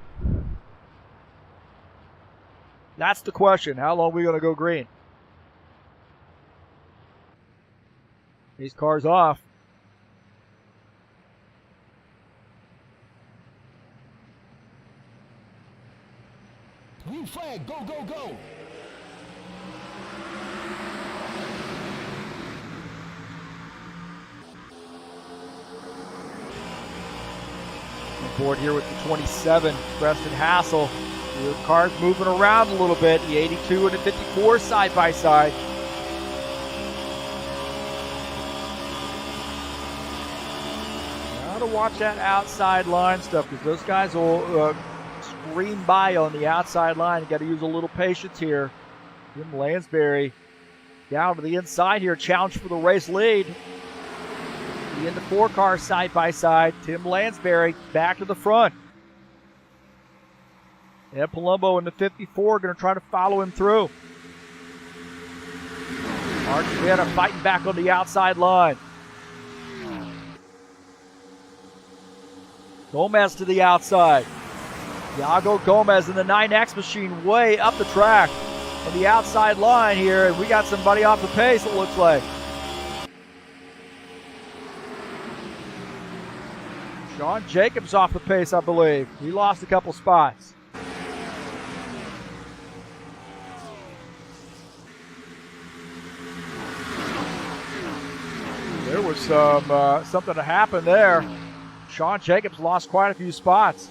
That's the question. How long are we going to go green? These cars off. Green flag, go, go, go. On board here with the 27, Preston Hassel. The car's moving around a little bit. The 82 and the 54 side by side. Got to watch that outside line stuff because those guys will scream by on the outside line. You got to use a little patience here. Tim Lansbury down to the inside here. Challenge for the race lead. In the 4 car side by side. Tim Lansbury back to the front. And Palumbo in the 54 going to try to follow him through. Mark Vieta fighting back on the outside line. Gomez to the outside. Iago Gomez in the 9X machine way up the track on the outside line here. And we got somebody off the pace, it looks like. Sean Jacobs off the pace, I believe. He lost a couple spots. There was something to happen there. Sean Jacobs lost quite a few spots.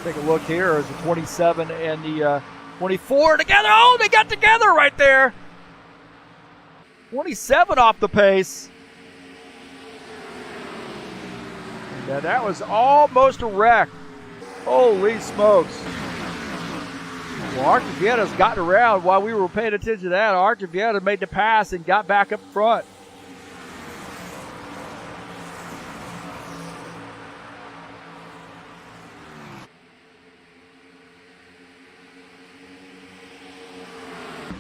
Take a look here as the 27 and the 24 together. Oh, they got together right there. 27 off the pace. And that was almost a wreck. Holy smokes. Well, Archivietta's gotten around while we were paying attention to that. Archivietta made the pass and got back up front.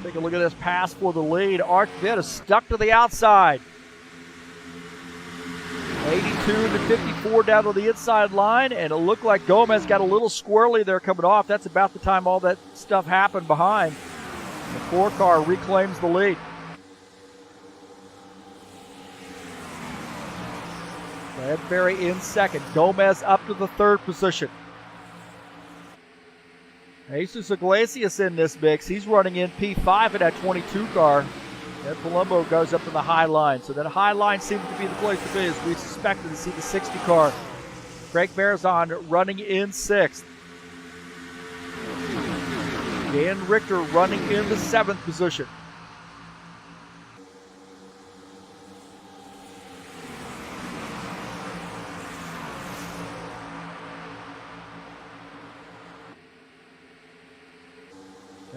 Take a look at this pass for the lead. Archivetta stuck to the outside. 82 to 54 down to the inside line, and it looked like Gomez got a little squirrely there coming off. That's about the time all that stuff happened behind. The 4 car reclaims the lead. Bradbury in second. Gomez up to the 3rd position. Jesus Iglesias in this mix. He's running in P5 in that 22 car. Ed Palumbo goes up to the high line. So that high line seems to be the place to be as we suspected to see the 60 car. Craig Marazon running in 6th. Dan Richter running in the 7th position.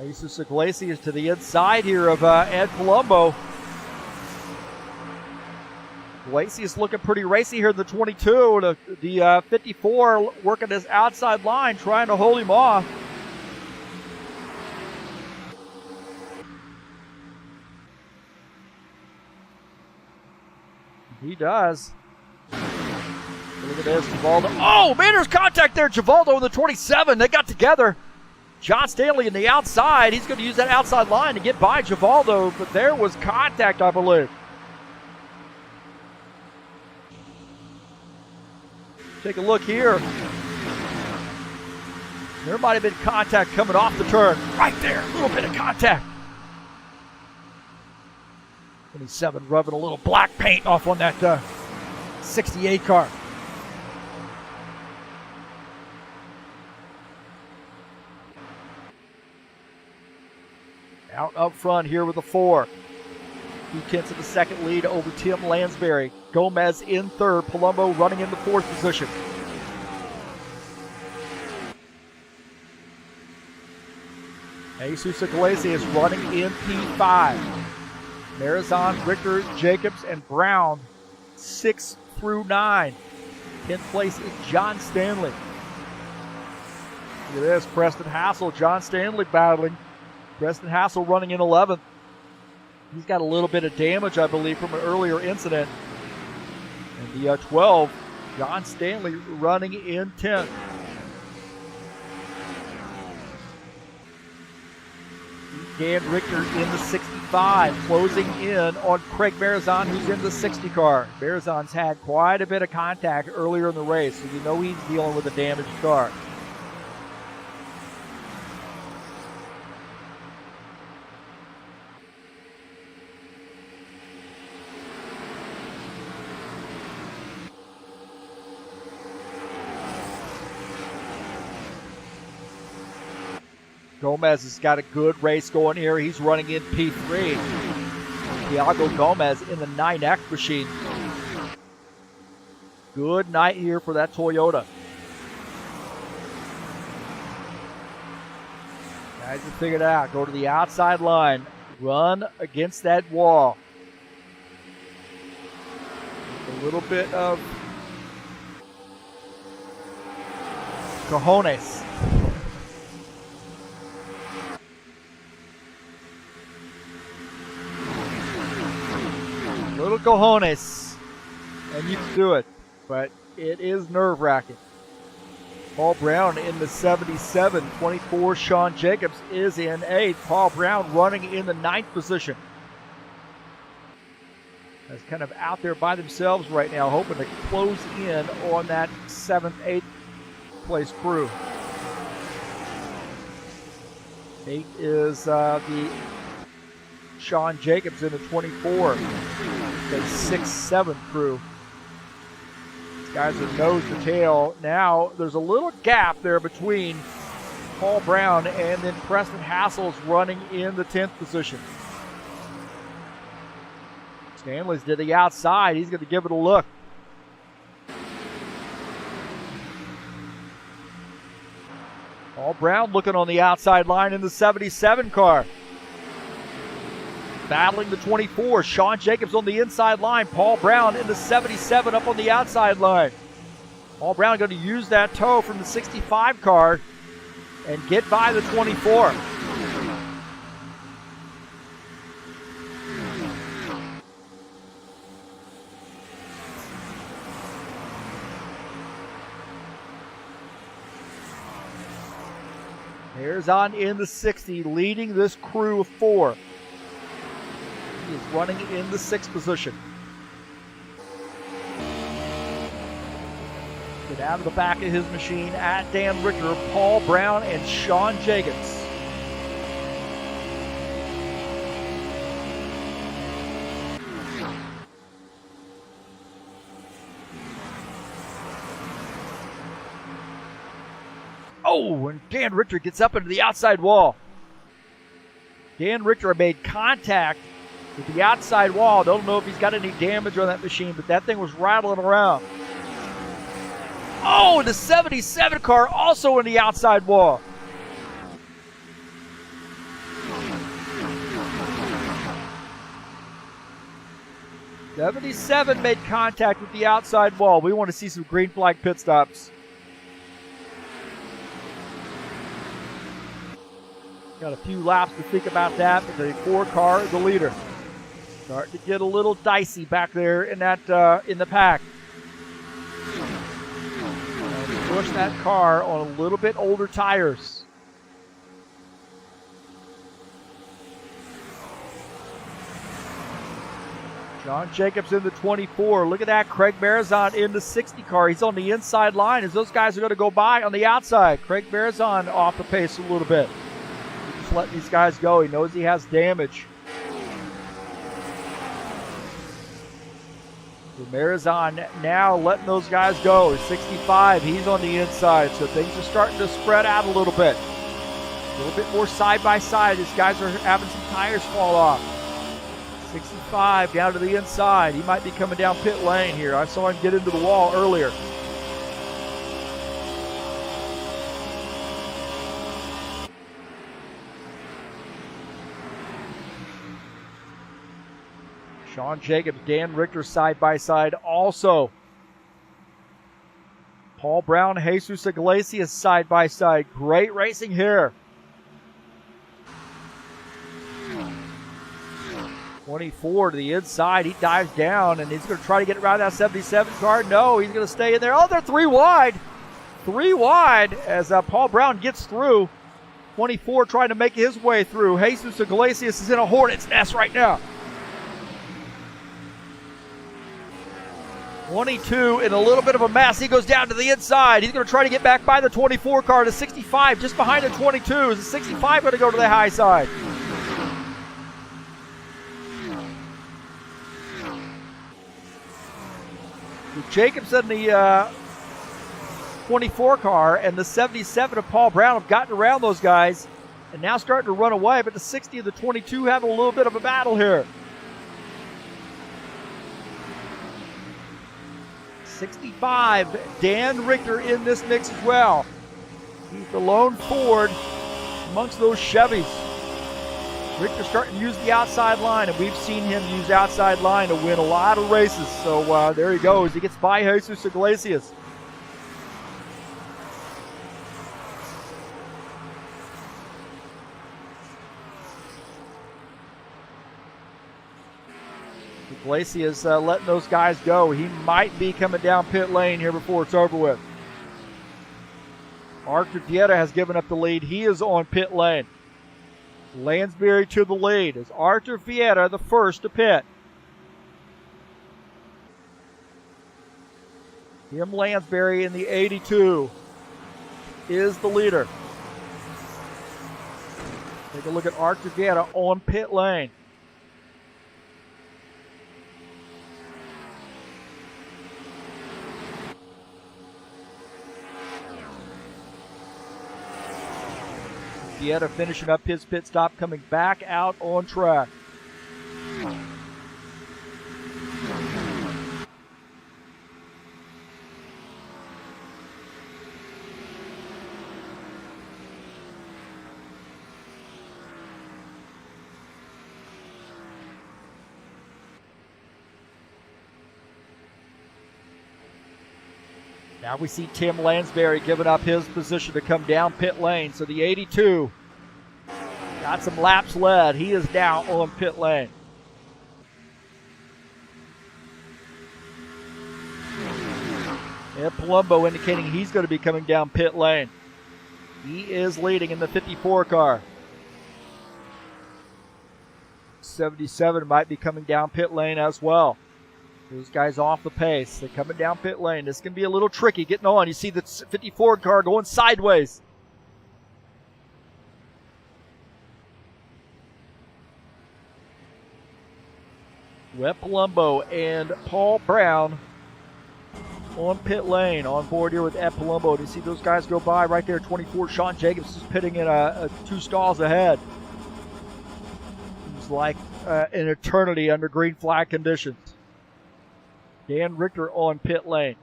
Jesus Iglesias to the inside here of Ed Palumbo. Iglesias looking pretty racy here in the 22. The 54 working his outside line, trying to hold him off. He does. Look at this, Givaldo. Oh, man, there's contact there. Givaldo in the 27. They got together. John Stanley in the outside. He's going to use that outside line to get by Givaldo, but there was contact, I believe. Take a look here. There might have been contact coming off the turn. Right there, a little bit of contact. 27 rubbing a little black paint off on that 68 car. Out up front here with the 4. 2/10 of the second lead over Tim Lansbury. Gomez in 3rd. Palumbo running in the 4th position. Jesus Iglesias running in P5. Marazon, Richter, Jacobs, and Brown 6 through 9. 10th place is John Stanley. Look at this, Preston Hassel, John Stanley battling. Preston Hassel running in 11th. He's got a little bit of damage, I believe, from an earlier incident. And the 12, John Stanley running in 10th. Dan Richter in the 65, closing in on Craig Marazon, who's in the 60 car. Marazon's had quite a bit of contact earlier in the race, so you know he's dealing with a damaged car. Gomez has got a good race going here. He's running in P3. Thiago Gomez in the 9X machine. Good night here for that Toyota. Guys have figured it out. Go to the outside line. Run against that wall. A little bit of cojones. Little cojones, and you can do it, but it is nerve-wracking. Paul Brown in the 77. 24, Sean Jacobs is in 8th. Paul Brown running in the 9th position. That's kind of out there by themselves right now, hoping to close in on that 7th, 8th place crew. 8 is the Sean Jacobs in the 24. The 6, 7 crew. These guys are nose to tail. Now there's a little gap there between Paul Brown and then Preston Hassel's running in the 10th position. Stanley's to the outside. He's going to give it a look. Paul Brown looking on the outside line in the 77 car. Battling the 24. Sean Jacobs on the inside line. Paul Brown in the 77 up on the outside line. Paul Brown going to use that tow from the 65 car and get by the 24. Here's on in the 60, leading this crew of 4. He is running in the 6th position. Get out of the back of his machine at Dan Richter, Paul Brown, and Sean Jacobs. Oh, and Dan Richter gets up into the outside wall. Dan Richter made contact with the outside wall. Don't know if he's got any damage on that machine, but that thing was rattling around. Oh, the 77 car also in the outside wall. '77 made contact with the outside wall. We want to see some green flag pit stops. Got a few laps to think about that, but the 4 car is the leader. Starting to get a little dicey back there in that in the pack. And push that car on a little bit older tires. Sean Jacobs in the 24. Look at that, Craig Marizon in the 60 car. He's on the inside line as those guys are going to go by on the outside. Craig Marizon off the pace a little bit. Just letting these guys go. He knows he has damage. So Marizon now letting those guys go. 65, he's on the inside, so things are starting to spread out a little bit. A little bit more side by side. These guys are having some tires fall off. 65 down to the inside. He might be coming down pit lane here. I saw him get into the wall earlier. Sean Jacobs, Dan Richter side by side also. Paul Brown, Jesus Iglesias side by side. Great racing here. 24 to the inside. He dives down and he's going to try to get around that 77 car. No, he's going to stay in there. Oh, they're 3 wide. 3 wide as Paul Brown gets through. 24 trying to make his way through. Jesus Iglesias is in a hornet's nest right now. 22 in a little bit of a mess. He goes down to the inside. He's going to try to get back by the 24 car to 65, just behind the 22. Is the 65 going to go to the high side? Jacobs in the 24 car and the 77 of Paul Brown have gotten around those guys and now starting to run away, but the 60 of the 22 having a little bit of a battle here. 65, Dan Richter in this mix as well. He's the lone Ford amongst those Chevys. Richter starting to use the outside line, and we've seen him use outside line to win a lot of races. So there he goes. He gets by Jesus Iglesias. Iglesias letting those guys go. He might be coming down pit lane here before it's over with. Arthur Vieta has given up the lead. He is on pit lane. Lansbury to the lead as Arthur Vieta, the first to pit. Tim Lansbury in the 82 is the leader. Take a look at Arthur Vieta on pit lane. Vieta finishing up his pit stop, coming back out on track. Now we see Tim Lansbury giving up his position to come down pit lane. So the 82 got some laps led. He is now on pit lane. Ed Palumbo indicating he's going to be coming down pit lane. He is leading in the 54 car. 77 might be coming down pit lane as well. Those guys off the pace. They're coming down pit lane. This can be a little tricky getting on. You see the 54 car going sideways. Webb Palumbo and Paul Brown on pit lane, on board here with Ed Palumbo. You see those guys go by right there. 24, Sean Jacobs is pitting in two stalls ahead. Seems like an eternity under green flag conditions. Dan Richter on pit lane.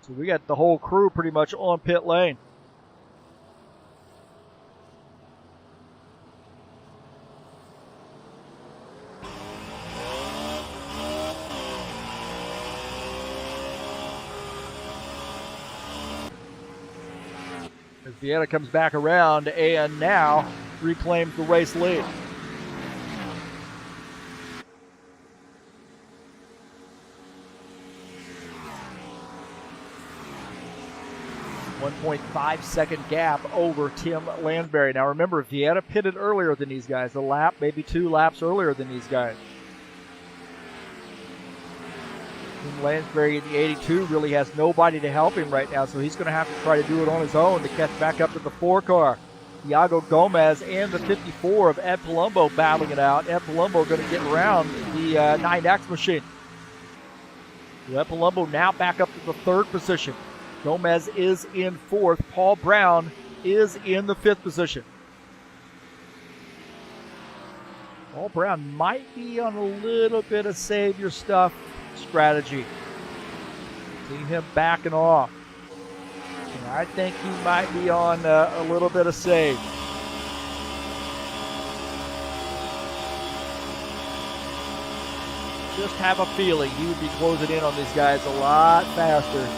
So we got the whole crew pretty much on pit lane. As Vieta comes back around and now reclaims the race lead. 1.5 second gap over Tim Lansbury. Now remember, Vieta pitted earlier than these guys, a lap, maybe 2 laps earlier than these guys. Tim Lansbury in the 82 really has nobody to help him right now, so he's going to have to try to do it on his own to catch back up to the 4 car. Thiago Gomez and the 54 of Ed Palumbo battling it out. Ed Palumbo going to get around the 9X machine. Ed Palumbo now back up to the 3rd position. Gomez is in 4th. Paul Brown is in the 5th position. Paul Brown might be on a little bit of save your stuff strategy. See him backing off. And I think he might be on a little bit of save. Just have a feeling he would be closing in on these guys a lot faster.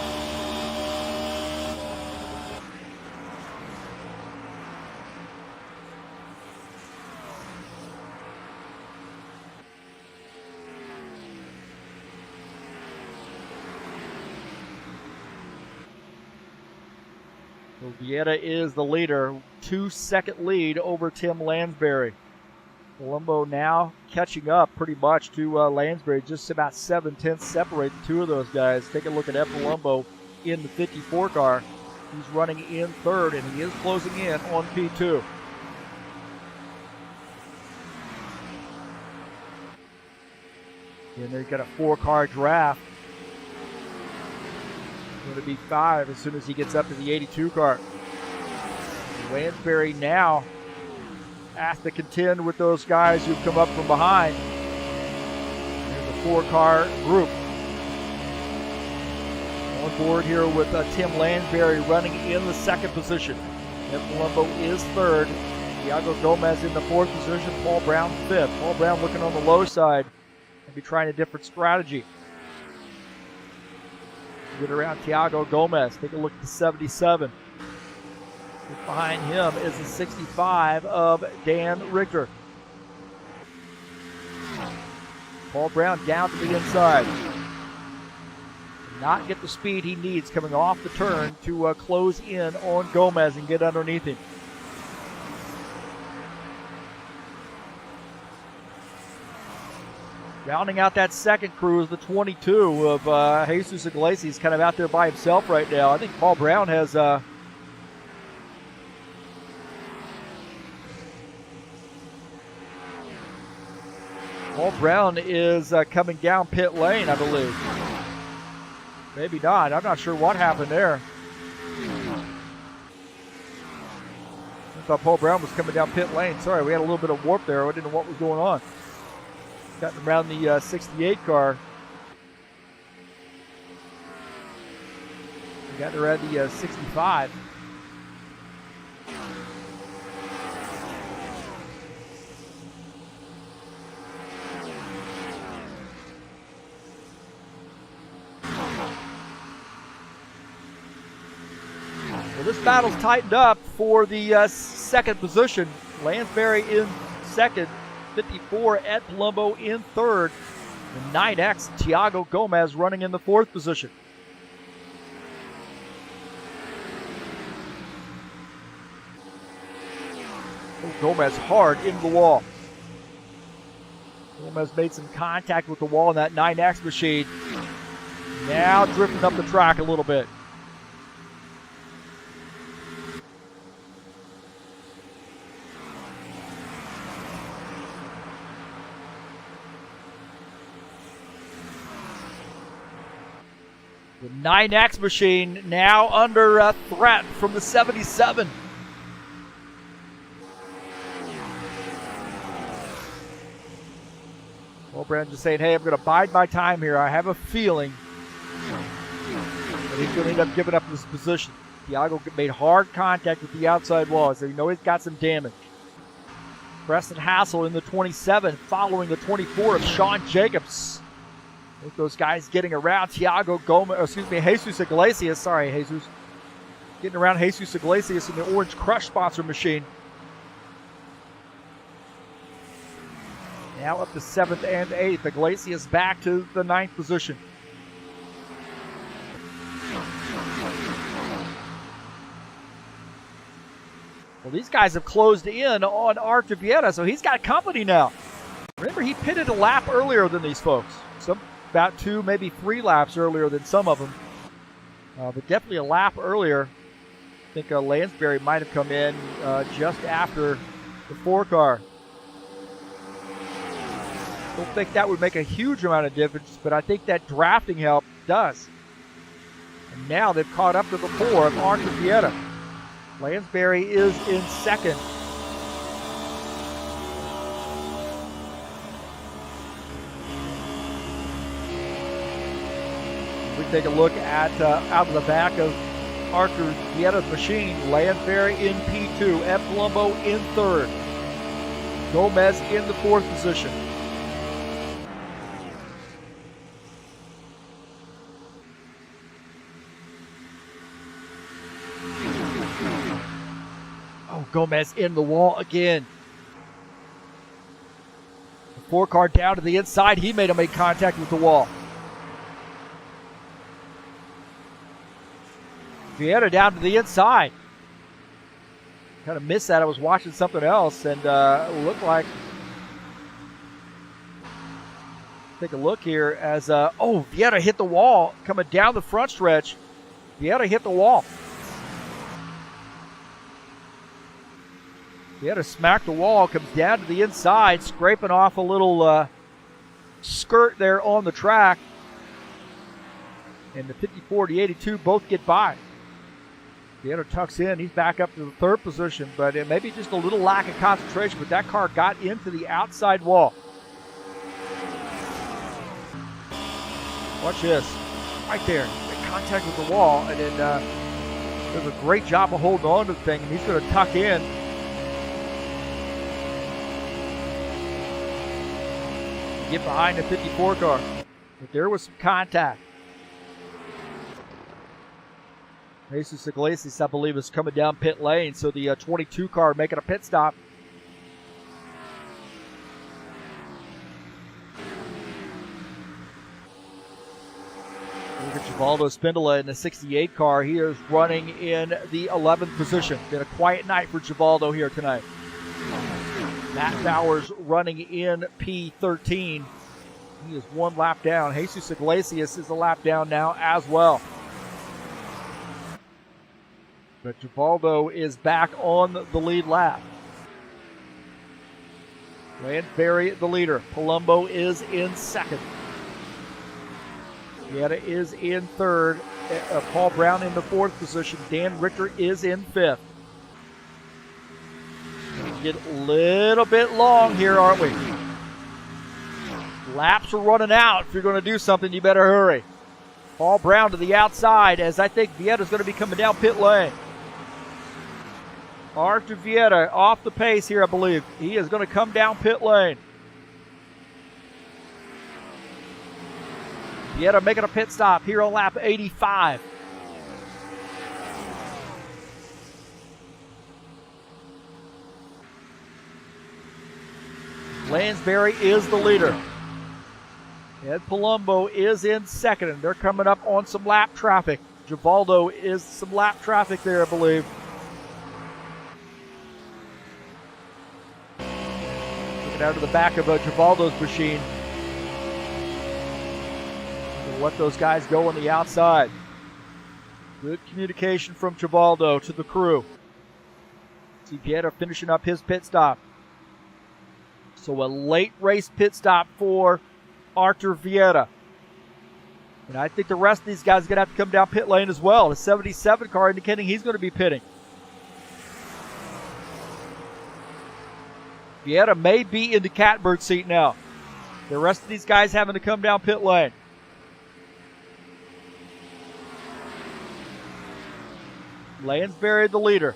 So Vieta is the leader, 2-second lead over Tim Lansbury. Palumbo now catching up pretty much to Lansbury, just about 7/10 separate the two of those guys. Take a look at Ed Palumbo in the 54 car. He's running in 3rd, and he is closing in on P2. And they've got a 4-car draft. Going to be 5 as soon as he gets up to the 82 car. Lansbury now has to contend with those guys who've come up from behind. There's a 4-car group on board here with Tim Lansbury running in the 2nd position. Ed Palumbo is 3rd. Thiago Gomez in the 4th position. Paul Brown 5th. Paul Brown looking on the low side and be trying a different strategy. Get around Thiago Gomez. Take a look at the 77. Behind him is the 65 of Dan Richter. Paul Brown down to the inside. not get the speed he needs coming off the turn to close in on Gomez and get underneath him. Rounding out that second crew is the 22 of Jesus Iglesias, kind of out there by himself right now. I think Paul Brown has Paul Brown is coming down pit lane, I believe. Maybe not. I'm not sure what happened there. I thought Paul Brown was coming down pit lane. Sorry, we had a little bit of warp there. I didn't know what was going on. Gotten around the 68 car. We got around the 65. Well, this battle's tightened up for the second position. Lansbury in second, 54 Ed Palumbo in third, and 9X Thiago Gomez running in the fourth position. Oh, Gomez hard into the wall. Gomez made some contact with the wall in that 9X machine. Now drifting up the track a little bit. The 9X machine now under threat from the 77. Paul Brown just saying, hey, I'm going to bide my time here. I have a feeling that he's going to end up giving up this position. Thiago made hard contact with the outside wall, so you know he's got some damage. Preston Hassel in the 27, following the 24 of Sean Jacobs. I think those guys getting around Thiago Gomez, Jesus Iglesias. Sorry, Jesus. Getting around Jesus Iglesias in the Orange Crush sponsor machine. Now up to 7th and 8th. Iglesias back to the 9th position. Well, these guys have closed in on Artur Vieta, so he's got company now. Remember, he pitted a lap earlier than these folks. About 2, maybe 3 laps earlier than some of them. But definitely a lap earlier. I think Lansbury might have come in just after the 4 car. Don't think that would make a huge amount of difference, but I think that drafting help does. And now they've caught up to the 4 of Artur Vieta. Lansbury is in second. We take a look at out of the back of Artur Vieta's machine. Lansbury in P2, Ed Palumbo in third, Gomez in the fourth position. Oh, Gomez in the wall again. The 4 car down to the inside. He made contact with the wall. Vieta down to the inside. Kind of missed that. I was watching something else, and it looked like. Take a look here as Vieta hit the wall coming down the front stretch. Vieta hit the wall. Vieta smacked the wall, comes down to the inside, scraping off a little skirt there on the track. And the 54, the 82 both get by. Vieta tucks in. He's back up to the third position, but it may be just a little lack of concentration, but that car got into the outside wall. Watch this. Right there. Make contact with the wall, and then does a great job of holding on to the thing, and he's going to tuck in. Get behind the 54 car. But there was some contact. Jesus Iglesias, I believe, is coming down pit lane, so the 22 car making a pit stop. We'll get you Givaldo Spindola in the 68 car. He is running in the 11th position. Been a quiet night for Givaldo here tonight. Matt Bowers running in P13. He is one lap down. Jesus Iglesias is a lap down now as well. But Givaldo is back on the lead lap. Lansbury the leader. Palumbo is in second. Vieta is in third. Paul Brown in the fourth position. Dan Richter is in fifth. Get a little bit long here, aren't we? Laps are running out. If you're going to do something, you better hurry. Paul Brown to the outside, as I think Vieta's going to be coming down pit lane. Arthur Vieta off the pace here, I believe. He is going to come down pit lane. Vieta making a pit stop here on lap 85. Lansbury is the leader. Ed Palumbo is in second, and they're coming up on some lap traffic. Givaldo is some lap traffic there, I believe. Looking out to the back of Givaldo's machine. We'll let those guys go on the outside. Good communication from Givaldo to the crew. See Vieta finishing up his pit stop. So a late race pit stop for Arthur Vieta. And I think the rest of these guys are going to have to come down pit lane as well. The 77 car indicating he's going to be pitting. Vieta may be in the catbird seat now. The rest of these guys having to come down pit lane. Lansbury the leader.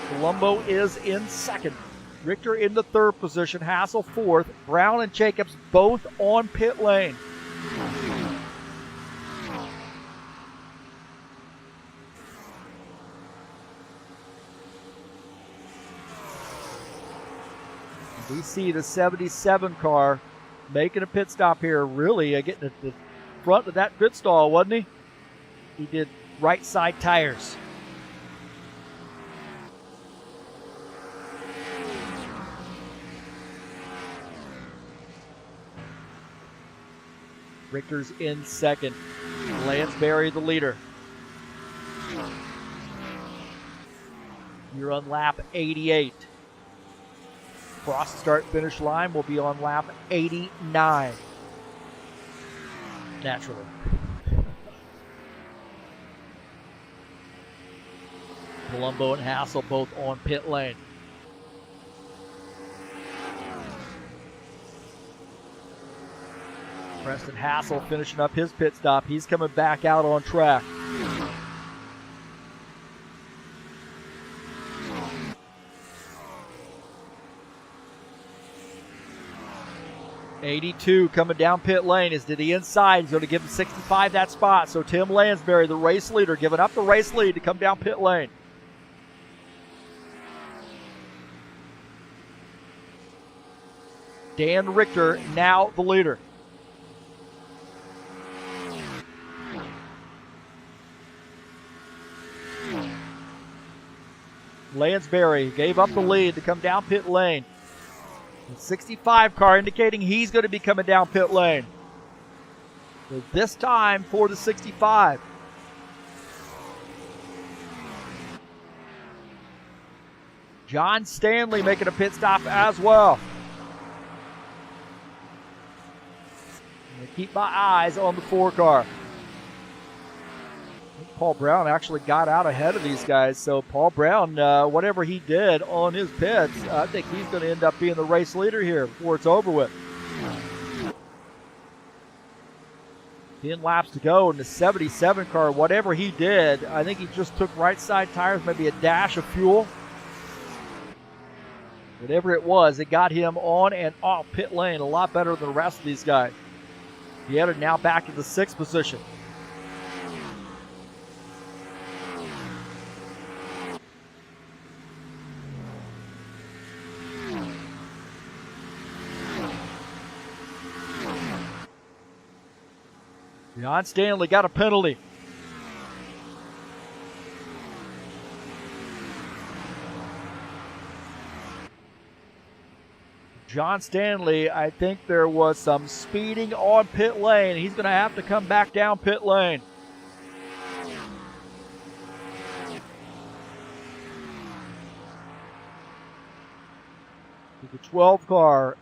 Palumbo is in second. Richter in the third position. Hassel fourth. Brown and Jacobs both on pit lane. We see the 77 car making a pit stop here, really getting at the front of that pit stall, wasn't he? He did right side tires. Richter's in second. Lansbury the leader. You're on lap 88. Cross the start finish line will be on lap 89. Naturally. Palumbo and Hassel both on pit lane. Preston Hassel finishing up his pit stop. He's coming back out on track. '82 coming down pit lane is to the inside. He's going to give him 65 that spot. So Tim Lansbury, the race leader, giving up the race lead to come down pit lane. Dan Richter now the leader. Lansbury gave up the lead to come down pit lane. The 65 car indicating he's going to be coming down pit lane. So this time for the 65. John Stanley making a pit stop as well. I'm going to keep my eyes on the 4 car. Paul Brown actually got out ahead of these guys. So Paul Brown, whatever he did on his pits, I think he's going to end up being the race leader here before it's over with. 10 laps to go in the 77 car. Whatever he did, I think he just took right side tires, maybe a dash of fuel. Whatever it was, it got him on and off pit lane a lot better than the rest of these guys. Vieta now back to the 6th position. John Stanley got a penalty. John Stanley, I think there was some speeding on pit lane. He's going to have to come back down pit lane. The 12 car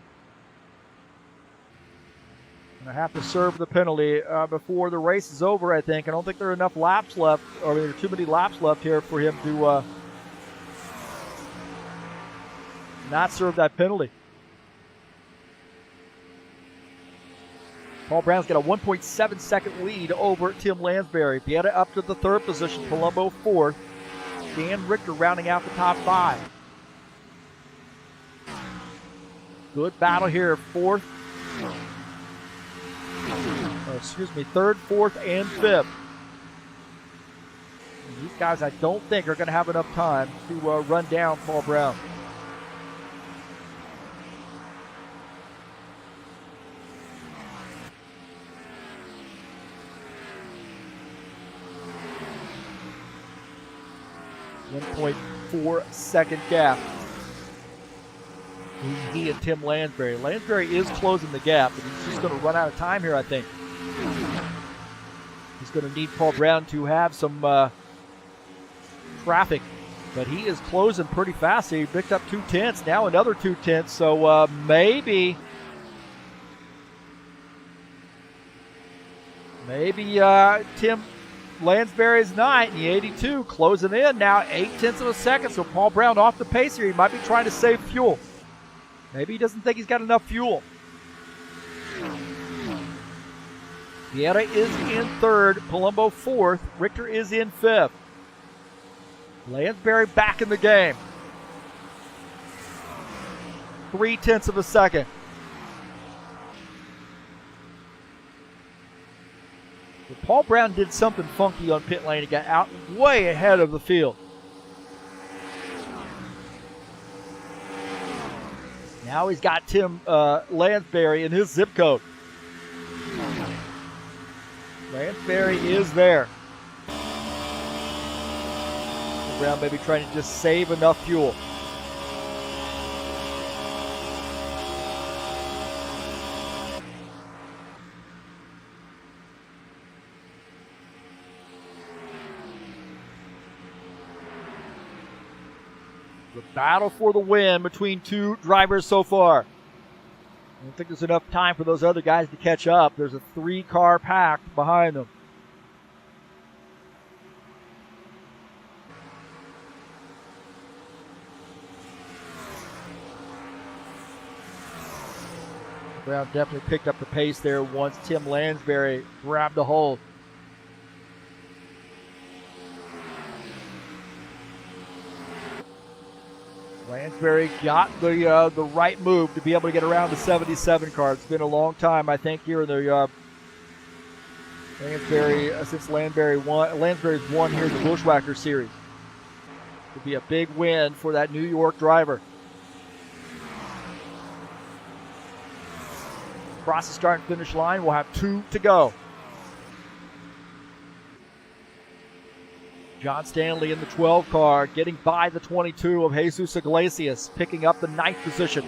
going to have to serve the penalty before the race is over, I think. I don't think there are enough laps left, or there are too many laps left here for him to not serve that penalty. Paul Brown's got a 1.7 second lead over Tim Lansbury. Pieta up to the third position, Palumbo fourth. Dan Richter rounding out the top five. Good battle here, third, fourth, and fifth. And these guys I don't think are going to have enough time to run down Paul Brown. .4 second gap. He and Tim Lansbury. Lansbury is closing the gap, but he's just going to run out of time here, I think. He's going to need Paul Brown to have some traffic, but he is closing pretty fast. He picked up 2/10, now another 2/10, so maybe Tim Lansbury's night in the 82 closing in now 0.8 of a second. So Paul Brown off the pace here. He might be trying to save fuel. Maybe he doesn't think he's got enough fuel. Pieta is in third. Palumbo fourth. Richter is in fifth. Lansbury back in the game. 0.3 of a second. But Paul Brown did something funky on pit lane. He got out way ahead of the field. Now he's got Tim Lansbury in his zip code. Lansbury is there. Brown maybe trying to just save enough fuel. The battle for the win between two drivers so far. I don't think there's enough time for those other guys to catch up. There's a 3-car pack behind them. Brown definitely picked up the pace there once Tim Lansbury grabbed a hold. Lansbury got the right move to be able to get around the 77 car. It's been a long time, I think, here in the Lansbury since Lansbury's won here in the Buschwackers series. It would be a big win for that New York driver. Across the start and finish line, we'll have 2 to go. John Stanley in the 12 car, getting by the 22 of Jesus Iglesias, picking up the 9th position.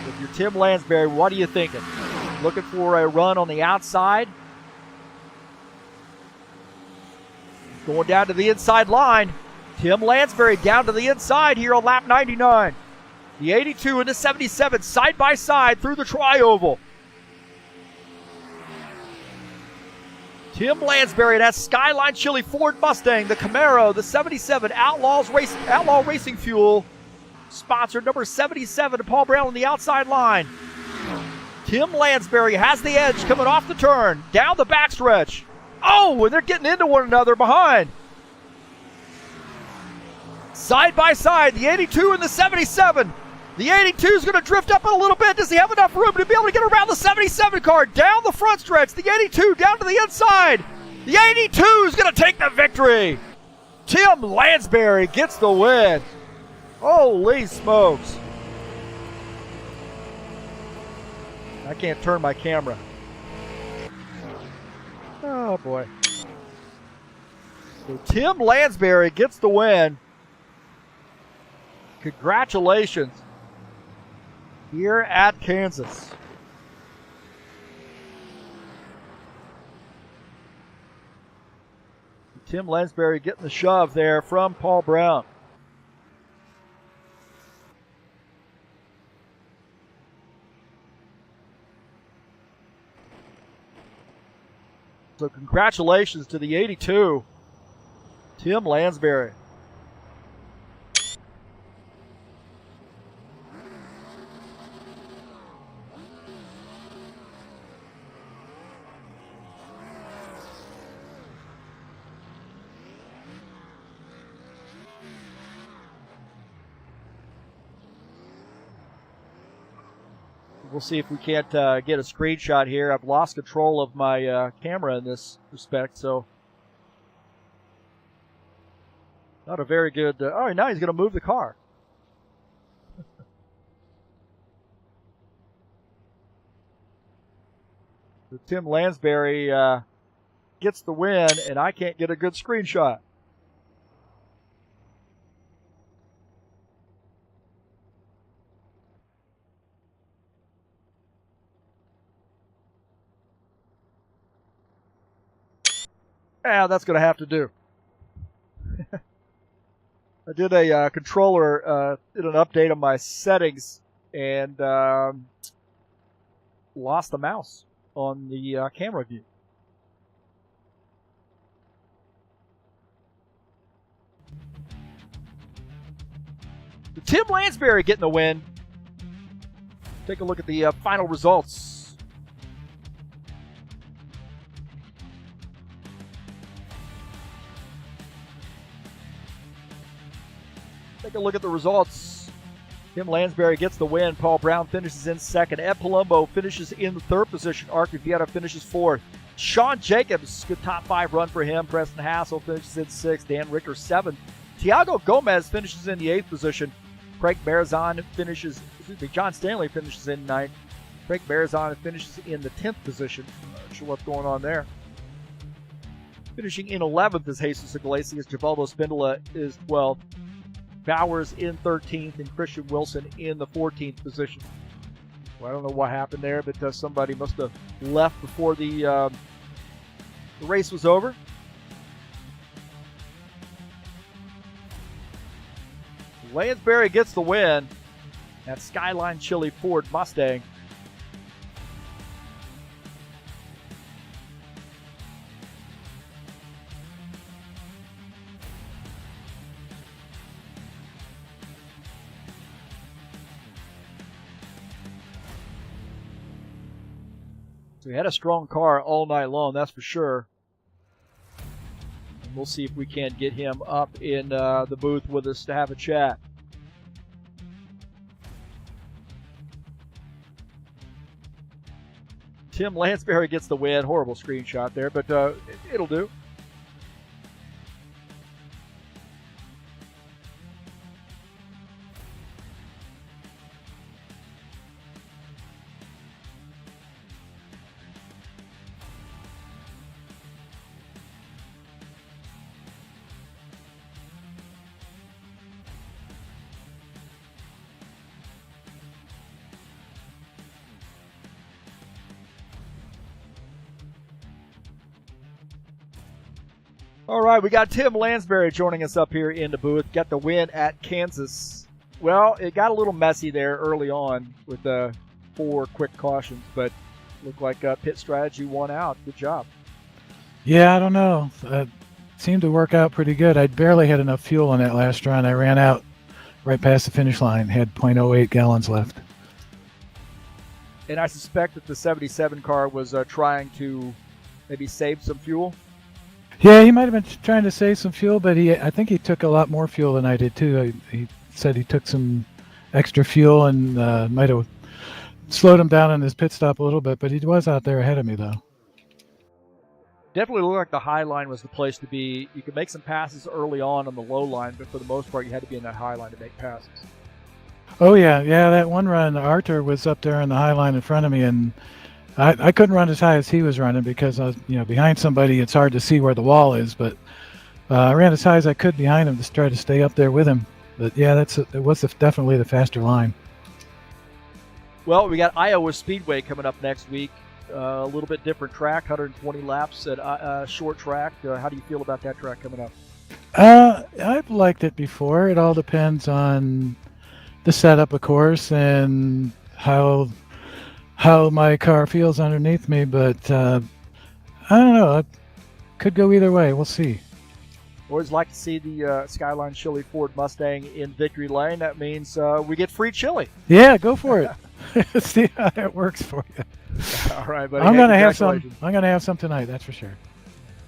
If you're Tim Lansbury, what are you thinking? Looking for a run on the outside? Going down to the inside line. Tim Lansbury down to the inside here on lap 99. The 82 and the 77 side by side through the tri-oval. Tim Lansbury, that Skyline Chili Ford Mustang, the Camaro, the 77 Outlaw Racing Fuel, sponsored number 77 to Paul Brown on the outside line. Tim Lansbury has the edge coming off the turn, down the backstretch. Oh, and they're getting into one another behind. Side by side, the 82 and the 77. The 82 is going to drift up a little bit. Does he have enough room to be able to get around the 77 car? Down the front stretch, the 82 down to the inside. The 82 is going to take the victory. Tim Lansbury gets the win. Holy smokes! I can't turn my camera. Oh boy. So Tim Lansbury gets the win. Congratulations here at Kansas. Tim Lansbury getting the shove there from Paul Brown. So congratulations to the 82, Tim Lansbury. We'll see if we can't get a screenshot here. I've lost control of my camera in this respect, so not a very good. All right, now he's going to move the car. So Tim Lansbury gets the win, and I can't get a good screenshot. Yeah, that's going to have to do. I did a controller, did an update on my settings, and lost the mouse on the camera view. Tim Lansbury getting the win. Take a look at the final results. Take a look at the results. Tim Lansbury gets the win. Paul Brown finishes in second. Ed Palumbo finishes in the third position. Archie Vieta finishes fourth. Sean Jacobs, good top five run for him. Preston Hassel finishes in sixth. Dan Ricker seventh. Tiago Gomez finishes in the eighth position. Craig Barazon finishes, John Stanley finishes in ninth. Craig Barazon finishes in the 10th position. Not sure what's going on there. Finishing in 11th is Jesus Iglesias. Givaldo Spindola is 12th. Bowers in 13th and Christian Wilson in the 14th position. Well, I don't know what happened there, but somebody must have left before the race was over. Lansbury gets the win. That Skyline Chili Ford Mustang. So he had a strong car all night long, that's for sure. And we'll see if we can get him up in the booth with us to have a chat. Tim Lansbury gets the win. Horrible screenshot there, but it'll do. All right, we got Tim Lansbury joining us up here in the booth. Got the win at Kansas. Well, it got a little messy there early on with the 4 quick cautions, but looked like pit strategy won out. Good job. Yeah, I don't know. Seemed to work out pretty good. I barely had enough fuel on that last run. I ran out right past the finish line, had 0.08 gallons left. And I suspect that the 77 car was trying to maybe save some fuel. Yeah, he might have been trying to save some fuel, but I think he took a lot more fuel than I did too. He said he took some extra fuel and might have slowed him down on his pit stop a little bit, but he was out there ahead of me though. Definitely looked like the high line was the place to be. You could make some passes early on the low line, but for the most part, you had to be in that high line to make passes. Oh yeah, that one run, Arthur was up there on the high line in front of me, and I couldn't run as high as he was running because I was, behind somebody. It's hard to see where the wall is, but I ran as high as I could behind him to try to stay up there with him. But yeah, it was definitely the faster line. Well, we got Iowa Speedway coming up next week. A little bit different track, 120 laps at short track. How do you feel about that track coming up? I've liked it before. It all depends on the setup, of course, and how my car feels underneath me. But I don't know. It could go either way. We'll see. Always like to see the Skyline Chili Ford Mustang in victory lane. That means we get free chili. Yeah, go for it. See how that works for you. All right, buddy. I'm gonna have some. I'm gonna have some tonight. That's for sure.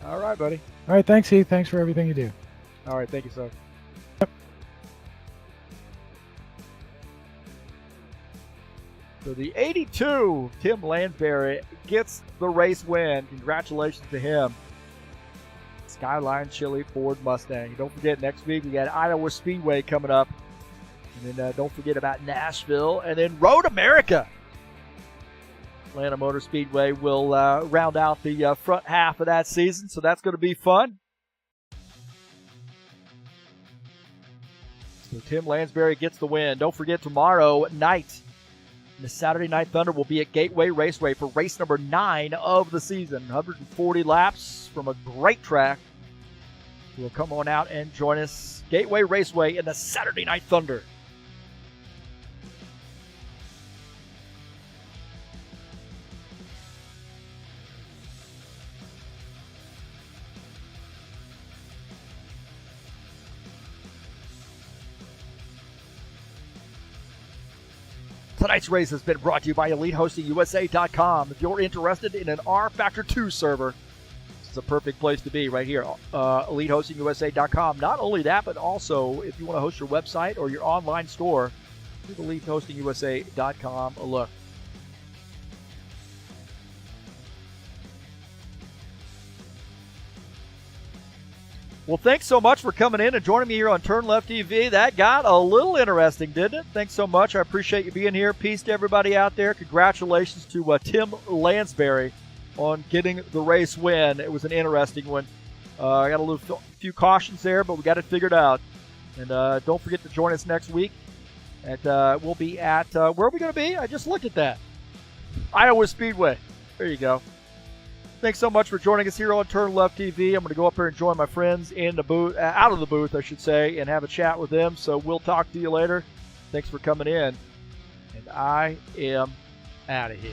All right, buddy. All right, thanks, Heath. Thanks for everything you do. All right, thank you, sir. Yep. So the 82, Tim Lansbury, gets the race win. Congratulations to him. Skyline Chili Ford Mustang. Don't forget, next week we got Iowa Speedway coming up. And then don't forget about Nashville. And then Road America. Atlanta Motor Speedway will round out the front half of that season, so that's going to be fun. So Tim Lansbury gets the win. Don't forget, tomorrow night, the Saturday Night Thunder will be at Gateway Raceway for race number 9 of the season. 140 laps from a great track. We'll come on out and join us. Gateway Raceway in the Saturday Night Thunder. Tonight's race has been brought to you by EliteHostingUSA.com. If you're interested in an rFactor 2 server, this is a perfect place to be right here. EliteHostingUSA.com. Not only that, but also if you want to host your website or your online store, give EliteHostingUSA.com a look. Well, thanks so much for coming in and joining me here on TurnLeftTV. That got a little interesting, didn't it? Thanks so much. I appreciate you being here. Peace to everybody out there. Congratulations to Tim Lansbury on getting the race win. It was an interesting one. I got a few cautions there, but we got it figured out. And don't forget to join us next week. And we'll be at, where are we going to be? I just looked at that. Iowa Speedway. There you go. Thanks so much for joining us here on TurnLeftTV. I'm going to go up here and join my friends in the booth, out of the booth, I should say, and have a chat with them. So we'll talk to you later. Thanks for coming in. And I am out of here.